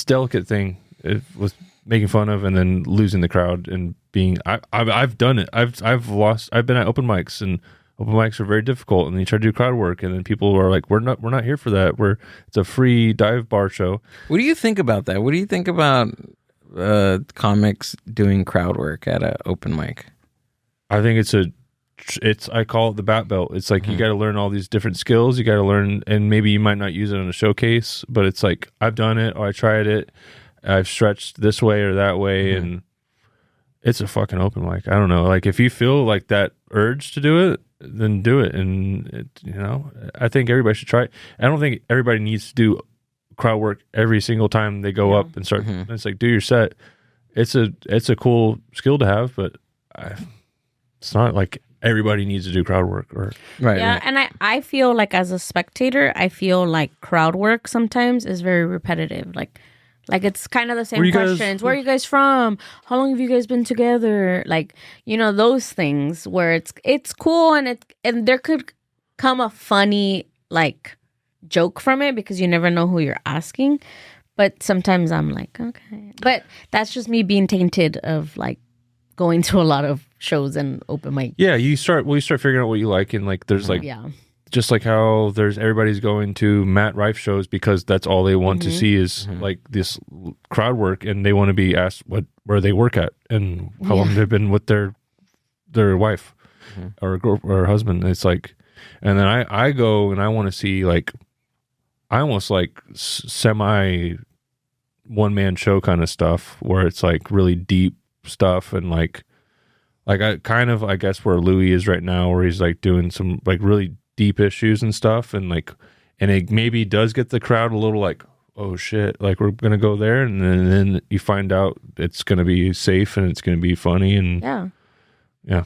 delicate thing with making fun of and then losing the crowd and being. I've done it. I've lost. I've been at open mics, and open mics are very difficult, and you try to do crowd work, and then people are like, we're not here for that. It's a free dive bar show. What do you think about that? What do you think about comics doing crowd work at an open mic? I think I call it the bat belt. It's like you got to learn all these different skills. You got to learn, and maybe you might not use it in a showcase, but it's like I've done it, or I tried it. I've stretched this way or that way, and it's a fucking open mic. I don't know. Like if you feel like that urge to do it, then do it. And I think everybody should try it. I don't think everybody needs to do crowd work every single time they go up and start. It's like do your set. It's a cool skill to have, but it's not like everybody needs to do crowd work or Right. And I feel like as a spectator, I feel like crowd work sometimes is very repetitive. Like it's kind of the same questions. Where are you guys from? How long have you guys been together? Like, those things where it's cool and there could come a funny like joke from it because you never know who you're asking. But sometimes I'm like, okay. But that's just me being tainted of like going to a lot of shows and open mic. Yeah, you start figuring out what you like, and like there's like just like how everybody's going to Matt Rife shows because that's all they want to see is like this crowd work, and they want to be asked where they work at and how long they've been with their wife or husband. It's like, and then I go and I want to see like I almost like semi one-man show kind of stuff where it's like really deep stuff, and like I guess where Louis is right now, where he's like doing some like really deep issues and stuff, and it maybe does get the crowd a little like, oh shit, like we're gonna go there, and then you find out it's gonna be safe and it's gonna be funny, and yeah.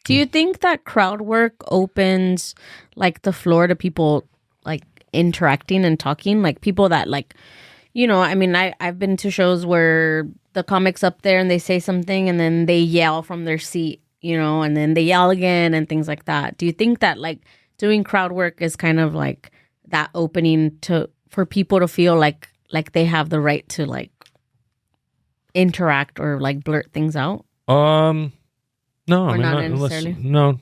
Do you think that crowd work opens like the floor to people like interacting and talking, like people that like, I mean, I've been to shows where the comic's up there and they say something and then they yell from their seat, and then they yell again and things like that. Do you think that like doing crowd work is kind of like that opening for people to feel like they have the right to like interact or like blurt things out? No, or I mean, not unless, necessarily. no.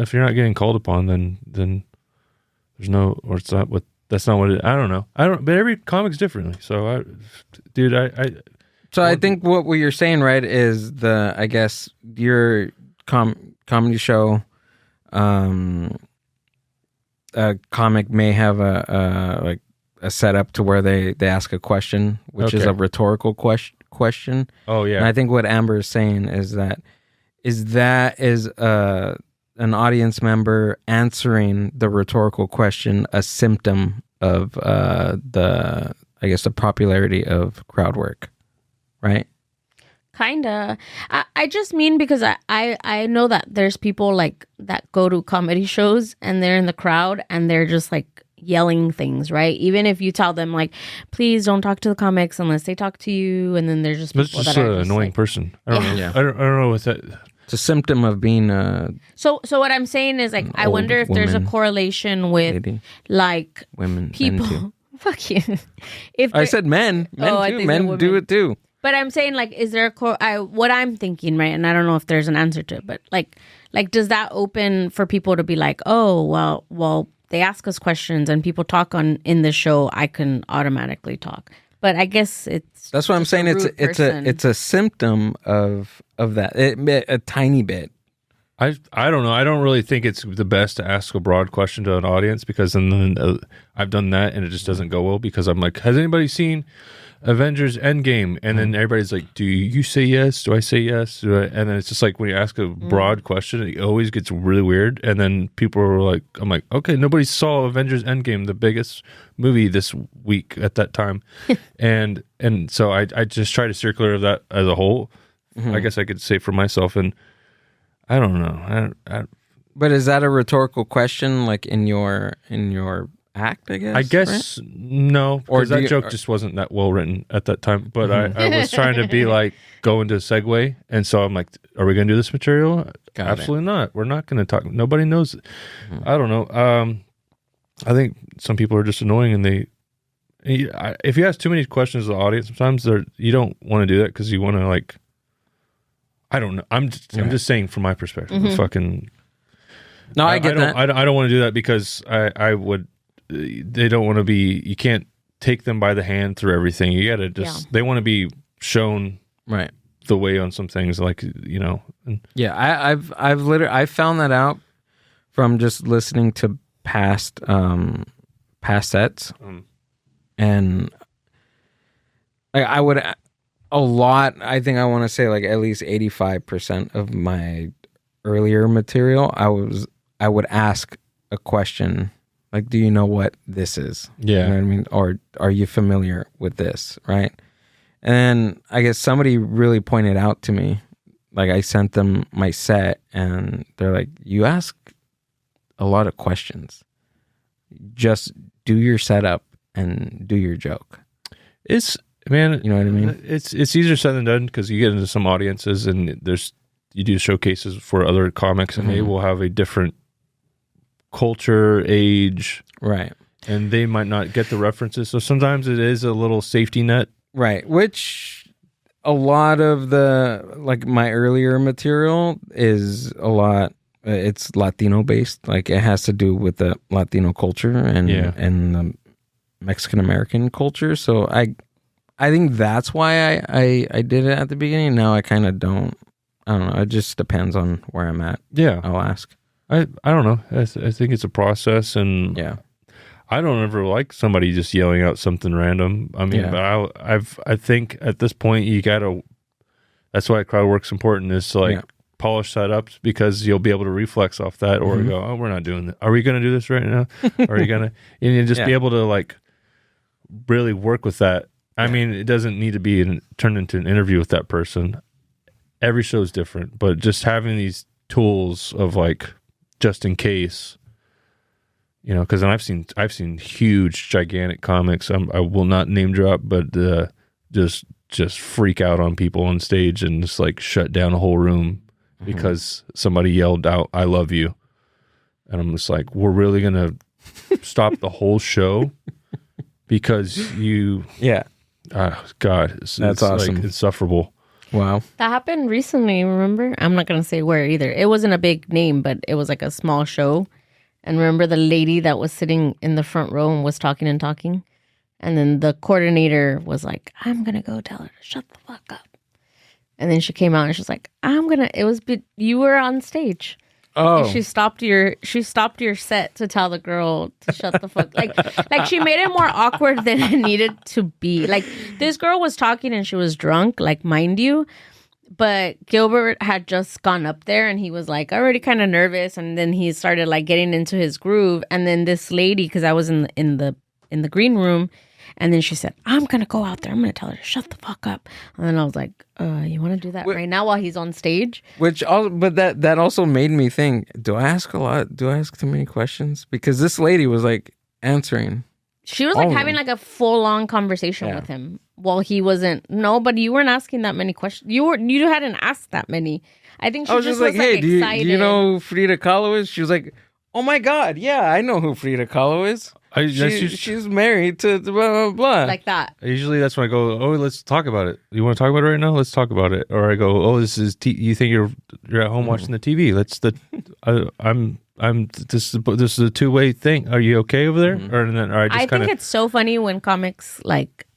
If you're not getting called upon, then there's no, or it's not what. That's not what it. I don't know. But every comic's differently. So I think what you're saying, right, is I guess your comedy show, a comic may have a setup to where they ask a question, which is a rhetorical question. Oh yeah. And I think what Amber is saying is an audience member answering the rhetorical question a symptom of the popularity of crowd work, right? Kinda. I just mean because I know that there's people like that go to comedy shows and they're in the crowd and they're just like yelling things, right? Even if you tell them like, please don't talk to the comics unless they talk to you, and then there's just people That's just that are an just annoying like, person. I don't know. Yeah. I don't know what that. It's a symptom of being So what I'm saying is like, I old wonder if there's a woman, correlation with lady, like women, people. men too. Fuck you. If I there- said men I too. think Men they're do women. it too. But I'm saying like, is there what I'm thinking, right? And I don't know if there's an answer to it, but like does that open for people to be like, oh, well, they ask us questions and people talk in the show, I can automatically talk. But I guess that's what I'm saying. It's a symptom of that. A tiny bit. I don't know. I don't really think it's the best to ask a broad question to an audience, because then I've done that and it just doesn't go well, because I'm like, has anybody seen Avengers Endgame? And then everybody's like, do you say yes? Do I say yes? And then it's just like when you ask a broad question, it always gets really weird. And then people are like, I'm like, okay, nobody saw Avengers Endgame, the biggest movie this week at that time. and so I just try to steer clear of that as a whole. I guess I could say for myself. And I don't know. But is that a rhetorical question, like in your act? I guess. I guess right? No, or that joke just wasn't that well written at that time. But I was trying to be like go into a segue, and so I'm like, "Are we going to do this material? Absolutely not. We're not going to talk. Nobody knows. I don't know. I think some people are just annoying, and if you ask too many questions to the audience, sometimes you don't want to do that because you want to like. I don't know. I'm just saying from my perspective. Fucking. No, I get that. I don't want to do that because I would. They don't want to be. You can't take them by the hand through everything. You got to just. Yeah. They want to be shown right the way on some things, like Yeah, I've literally I found that out from just listening to past sets, and I would. A lot, I think I want to say like at least 85% of my earlier material, I would ask a question like, do you know what this is? Yeah. You know what I mean? Or are you familiar with this? Right. And I guess somebody really pointed out to me, like I sent them my set and they're like, you ask a lot of questions. Just do your setup and do your joke. Man, you know what I mean? It's easier said than done because you get into some audiences and you do showcases for other comics and they will have a different culture, age, right? And they might not get the references. So sometimes it is a little safety net, right? Which a lot of my earlier material is a lot. It's Latino based, like it has to do with the Latino culture and the Mexican American culture. So I think that's why I did it at the beginning. Now I kind of don't. I don't know. It just depends on where I'm at. Yeah, I'll ask. I don't know. I think it's a process, and yeah, I don't ever like somebody just yelling out something random. I mean, but I think at this point you gotta. That's why crowd work's important, is to like polish that up, because you'll be able to reflex off that, or go, oh, we're not doing that. Are we going to do this right now? Are you gonna? And you just be able to like really work with that. I mean, it doesn't need to be turned into an interview with that person. Every show is different, but just having these tools of like, just in case, because I've seen huge, gigantic comics. I will not name drop, but just freak out on people on stage and just like shut down a whole room because somebody yelled out, "I love you," and I'm just like, we're really gonna stop the whole show because you. Yeah. Oh, God, that's awesome. Like insufferable. Wow. That happened recently, remember? I'm not going to say where either. It wasn't a big name, but it was like a small show. And remember the lady that was sitting in the front row and was talking and talking? And then the coordinator was like, I'm going to go tell her to shut the fuck up. And then she came out and she was like, you were on stage. Oh. And she stopped your set to tell the girl to shut the fuck. Like she made it more awkward than it needed to be. Like this girl was talking and she was drunk, like mind you. But Gilbert had just gone up there and he was like already kind of nervous, and then he started like getting into his groove. And then this lady, because I was in the green room, and then she said, I'm going to go out there. I'm going to tell her to shut the fuck up. And then I was like, you want to do that right now while he's on stage? But that also made me think, do I ask a lot? Do I ask too many questions? Because this lady was like answering. She was like having like a full-on conversation with him while he wasn't. No, but you weren't asking that many questions. You hadn't asked that many. I think she was just like, hey, do you know who Frida Kahlo is? She was like, oh my God, yeah, I know who Frida Kahlo is. She's married to blah, blah, blah. Like that. Usually that's when I go, oh, let's talk about it. You want to talk about it right now? Let's talk about it. Or I go, oh, this is, you think you're at home watching the TV. This is a two-way thing. Are you okay over there? Or I just think it's so funny when comics like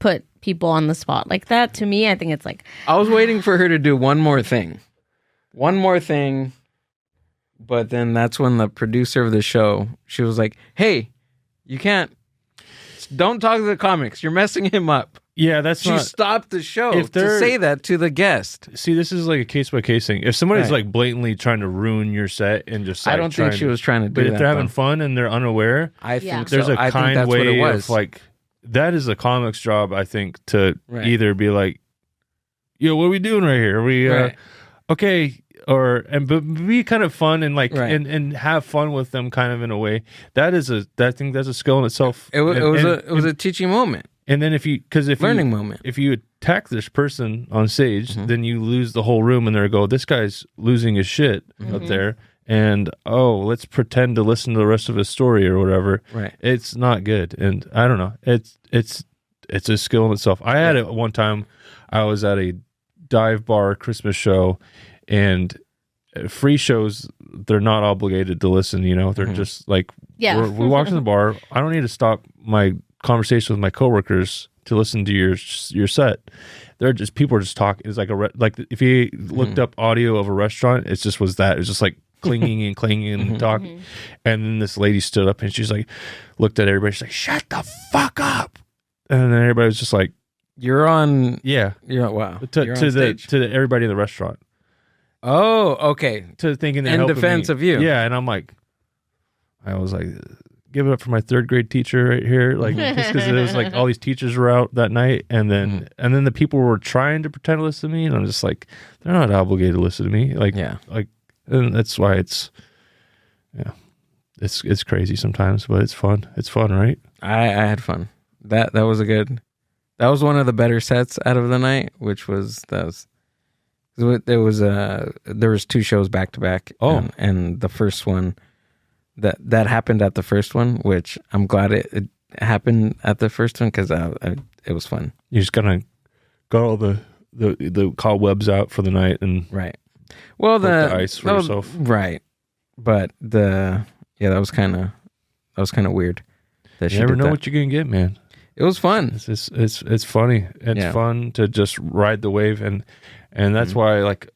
put people on the spot like that. To me, I think it's like I was waiting for her to do one more thing, but then that's when the producer of the show, she was like, "Hey, you don't talk to the comics. You're messing him up." Yeah, that's She not. stopped the show If to they're- say that to the guest. See, this is like a case by case thing. If somebody's Right. like blatantly trying to ruin your set and just, I like, don't think she was trying to do But that. if they're having though. fun and they're unaware, I Yeah. think there's so. a I think kind that's what way it was. of like that is a comic's job, I think, to Right. either be like, "Yo, what are we doing right here? Are we Right. okay?" But be kind of fun and like Right. and have fun with them, kind of in a way. I think that's a skill in itself. It was And a teaching moment, and then if learning moment. if you attack this person on stage, Mm-hmm. then you lose the whole room, and they go, "This guy's losing his shit Mm-hmm. up there." And let's pretend to listen to the rest of his story or whatever. Right. It's not good, and I don't know. It's a skill in itself. I had it one time. I was at a dive bar Christmas show, and free shows, they're not obligated to listen. You know, they're Mm-hmm. just like, Yeah. we walk to the bar. I don't need to stop my conversation with my coworkers to listen to your set. They're just, people are just talking. It's like like if you looked up audio of a restaurant, it just was that. It was just like clinging and clanging and talking. And then this lady stood up and she's like, looked at everybody. She's like, "Shut the fuck up!" And then everybody was just like, You're on. "Yeah." Wow. To You're on stage. everybody in the restaurant, Oh, okay. to thinking they're In helping defense me. of you. Yeah, and I'm like, I was like, give it up for my third grade teacher right here, like, just because it was like all these teachers were out that night, and then the people were trying to pretend to listen to me, and I'm just like, they're not obligated to listen to me, like, Yeah. and that's why it's crazy sometimes, but it's fun, right? I had fun. That was that was one of the better sets out of the night, which was there was two shows back to back. Oh. and the first one that happened at the first one, which I'm glad it happened at the first one because it was fun. You just kind of got all the cobwebs out for the night, and Right. Well, broke the ice for that was- yourself. right? But that was kind of weird. That You she never did know that. what you're gonna get, man. It was fun. It's funny. It's Yeah. fun to just ride the wave, and that's why, like,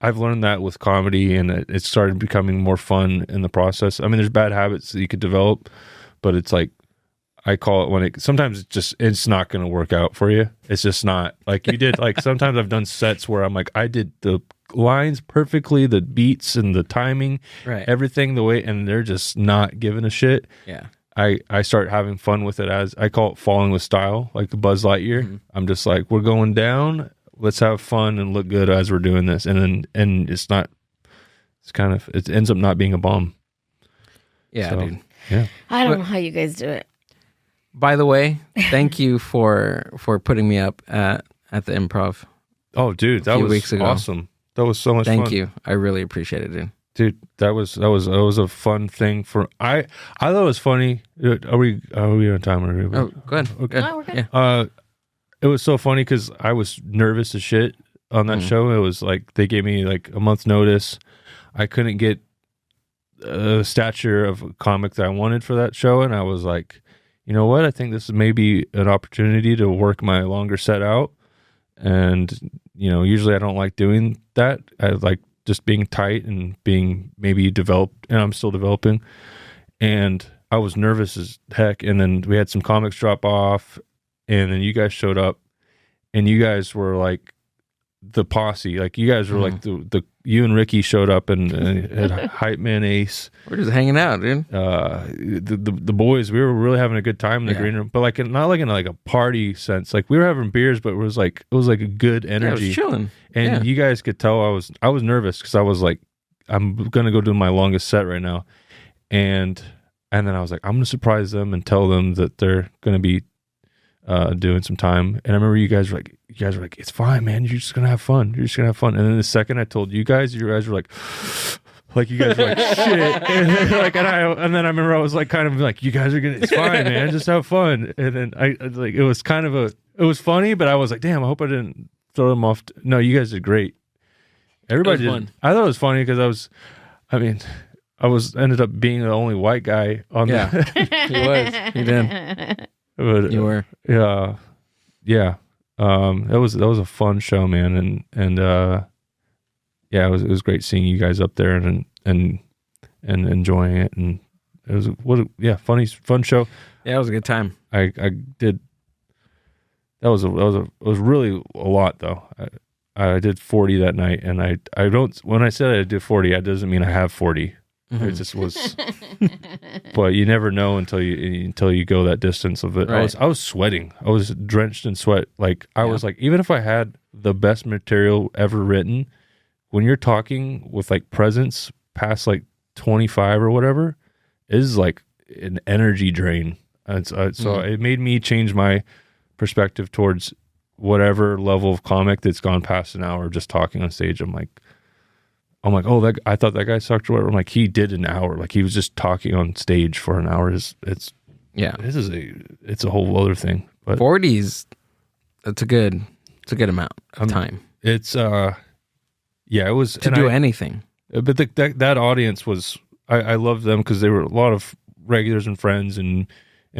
I've learned that with comedy, and it started becoming more fun in the process. I mean, there's bad habits that you could develop, but it's like, I call it when sometimes it's not going to work out for you. It's just not like you did. Like, sometimes I've done sets where I'm like, I did the lines perfectly, the beats and the timing, Right. everything the way, and they're just not giving a shit. Yeah. I start having fun with it, as I call it falling with style, like Buzz Lightyear. I'm just like, we're going down. Let's have fun and look good as we're doing this. And it's not, it ends up not being a bomb. Yeah, So, dude. Yeah. I don't know how you guys do it. By the way, thank you for putting me up at the Improv. Oh, dude, that few was weeks ago. awesome. That was so much fun. Thank you. I really appreciate it, dude. Dude, that was a fun thing I thought it was funny. Are we on time? Oh, good. Good. Oh, we're good. Yeah. It was so funny because I was nervous as shit on that show. It was like they gave me like a month's notice. I couldn't get a stature of a comic that I wanted for that show, and I was like, you know what? I think this is maybe an opportunity to work my longer set out. And usually I don't like doing that. I like just being tight and being maybe developed, and I'm still developing. And I was nervous as heck. And then we had some comics drop off, and then you guys showed up, and you guys were like the posse. Like, you guys were like you and Ricky showed up, and had Hype Man Ace. We're just hanging out, dude. The boys, we were really having a good time in the green room, but like not like in like a party sense. Like, we were having beers, but it was like a good Yeah, I energy. was chilling. And you guys could tell I was nervous because I was like, I'm gonna go do my longest set right now, and then I was like, I'm gonna surprise them and tell them that they're gonna be doing some time. And I remember you guys were like, it's fine, man. You're just gonna have fun. You're just gonna have fun. And then the second I told you guys were like. Like, you guys were like, shit. And then I remember I was like, kind of like, you guys are gonna, it's fine, man, just have fun. And then I like, it was kind of it was funny, but I was like, damn, I hope I didn't throw them off. No, you guys did great. Everybody did. fun. I thought it was funny because ended up being the only white guy on Yeah. the He was. He did. but, You were. yeah. yeah, that was a fun show, man, and yeah, it was great seeing you guys up there and enjoying it, and it was fun show. Yeah, it was a good time. I did. That was really a lot though. I did 40 that night, and I don't. When I said I did 40, that doesn't mean I have 40. It just was. But you never know until you go that distance of it. Right. I was sweating. I was drenched in sweat. Like I was like, even if I had the best material ever written, when you're talking with like presence past like 25 or whatever, it is like an energy drain. And so it made me change my perspective towards whatever level of comic that's gone past an hour just talking on stage. I'm like, oh, I thought that guy sucked or whatever. I'm like, he did an hour. Like he was just talking on stage for an hour. It's a whole other thing. But 40s, it's a good amount of time. It's it was to do anything. But that audience was, I loved them because they were a lot of regulars and friends and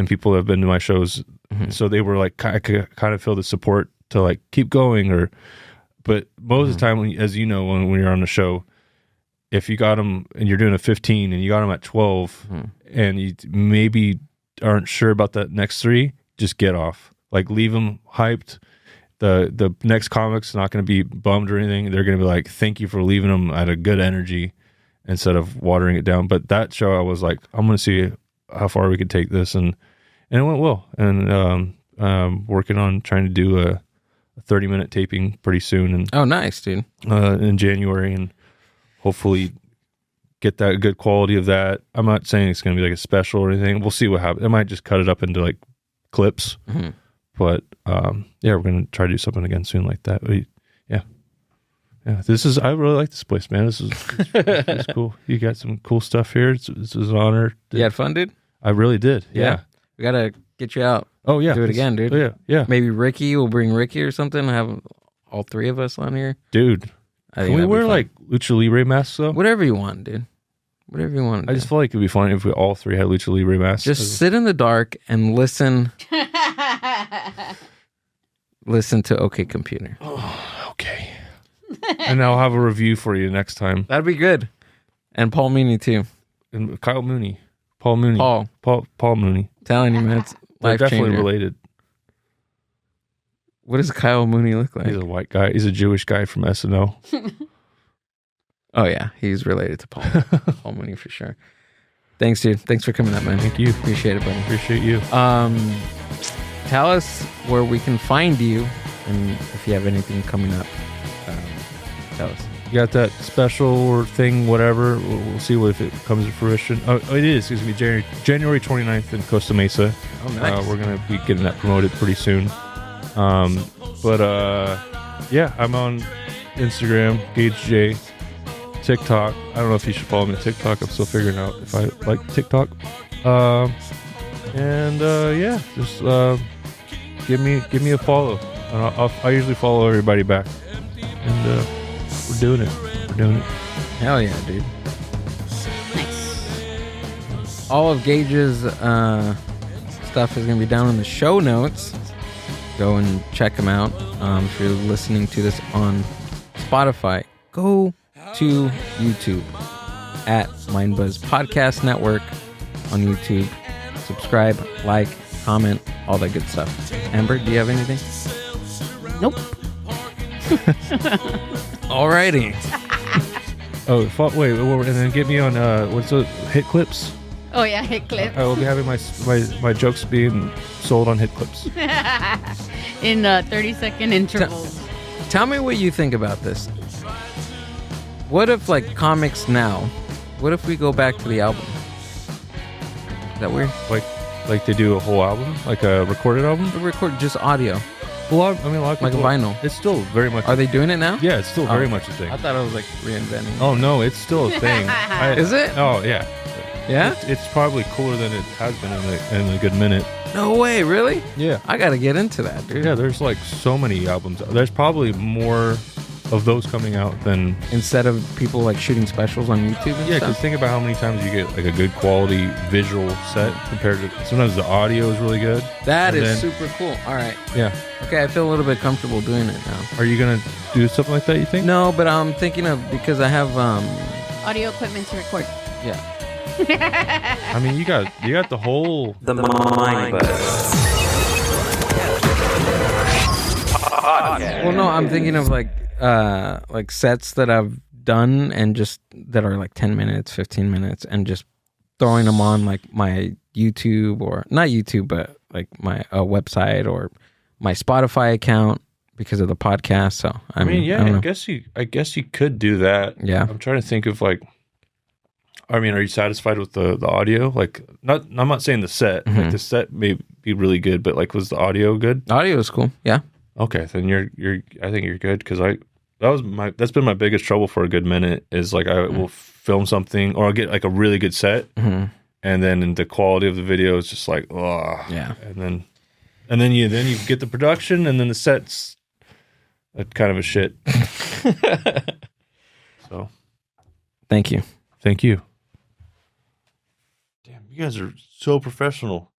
people that have been to my shows. So they were like, I could kind of feel the support to like keep going but most of the time, as you know, when you're on a show, if you got them and you're doing a 15 and you got them at 12 and you maybe aren't sure about that next 3, just get off. Like leave them hyped. The next comic's not going to be bummed or anything. They're going to be like, thank you for leaving them at a good energy instead of watering it down. But that show, I was like, I'm going to see how far we could take this. And it went well. And working on trying to do a 30-minute taping pretty soon. And oh, nice, dude. In January, and hopefully get that good quality of that. I'm not saying it's going to be like a special or anything. We'll see what happens. I might just cut it up into like clips. But we're going to try to do something again soon like that. Yeah. I really like this place, man. This is cool. You got some cool stuff here. This is an honor. You had fun, dude? I really did. Yeah. We got to get you out. Oh, yeah. Do it again, dude. Oh, yeah. Maybe Ricky, we'll bring Ricky or something. Have all 3 of us on here. Dude. Can we wear like Lucha Libre masks though? Whatever you want, dude. Whatever you want. I just feel like it'd be funny if we all 3 had Lucha Libre masks. Just sit in the dark and listen. Listen to OK Computer. Oh, okay. And I'll have a review for you next time. That'd be good. And Paul Mooney too. And Kyle Mooney. Paul Mooney. Paul Mooney. Telling you, man, it's They're life definitely changer. related. What does Kyle Mooney look like? He's a white guy. He's a Jewish guy from SNL. Oh yeah, he's related to Paul Mooney for sure. Thanks, dude. Thanks for coming up, man. Thank you. Appreciate it, buddy. Appreciate you. Tell us where we can find you, and if you have anything coming up, tell us. You got that special or thing, whatever. We'll see if it comes to fruition. Oh, it is. It's going to be January 29th in Costa Mesa. Oh, nice. We're going to be getting that promoted pretty soon. Yeah, I'm on Instagram, Gage J, TikTok. I don't know if you should follow me on TikTok. I'm still figuring out if I like TikTok. Just give me a follow. And I usually follow everybody back. And we're doing it. Hell yeah, dude. Nice. All of Gage's stuff is going to be down in the show notes. Go and check them out. If you're listening to this on Spotify, go to YouTube at Mindbuzz Podcast Network on YouTube. Subscribe, like, comment, all that good stuff. Amber, do you have anything? Nope. Alrighty. Wait, and then get me on what's the Hit Clips? Oh yeah, hit clip. I will be having my jokes being sold on Hit Clips. In 30-second intervals. Tell me what you think about this. What if, like, comics now, what if we go back to the album? Is that weird? Like they do a whole album, like a recorded album. We record just audio, Well, I mean, a lot of like a people, vinyl. It's still very much. Are they doing it now? Yeah, it's still very Oh. much a thing. I thought it was like reinventing. Oh no, it's still a thing. Is it? Oh yeah. Yeah? It's probably cooler than it has been in a good minute. No way, really? Yeah. I gotta get into that, dude. Yeah, there's like so many albums. There's probably more of those coming out than instead of people like shooting specials on YouTube and yeah. stuff. Because think about how many times you get like a good quality visual set compared to sometimes the audio is really good. That And is then- super cool. All right. Yeah. Okay, I feel a little bit comfortable doing it now. Are you gonna do something like that? You think? No, but I'm thinking of because I have Audio equipment to record. yeah. I mean, you got the whole. The mind Well, no, I'm thinking of like sets that I've done and just that are like 10 minutes, 15 minutes, and just throwing them on like my YouTube or not YouTube, but like my website or my Spotify account because of the podcast. So I mean, yeah, don't know. I guess you could do that. Yeah. I'm trying to think of like. I mean, are you satisfied with the audio? Like, I'm not saying the set. Mm-hmm. Like the set may be really good, but like, was the audio good? Audio is cool. Yeah. Okay, then I think you're good because that's been my biggest trouble for a good minute is like I will film something or I'll get like a really good set Mm-hmm. and then the quality of the video is just like Yeah. and then you get the production and then the set's kind of a shit. So Thank you. thank you. Damn, you guys are so professional.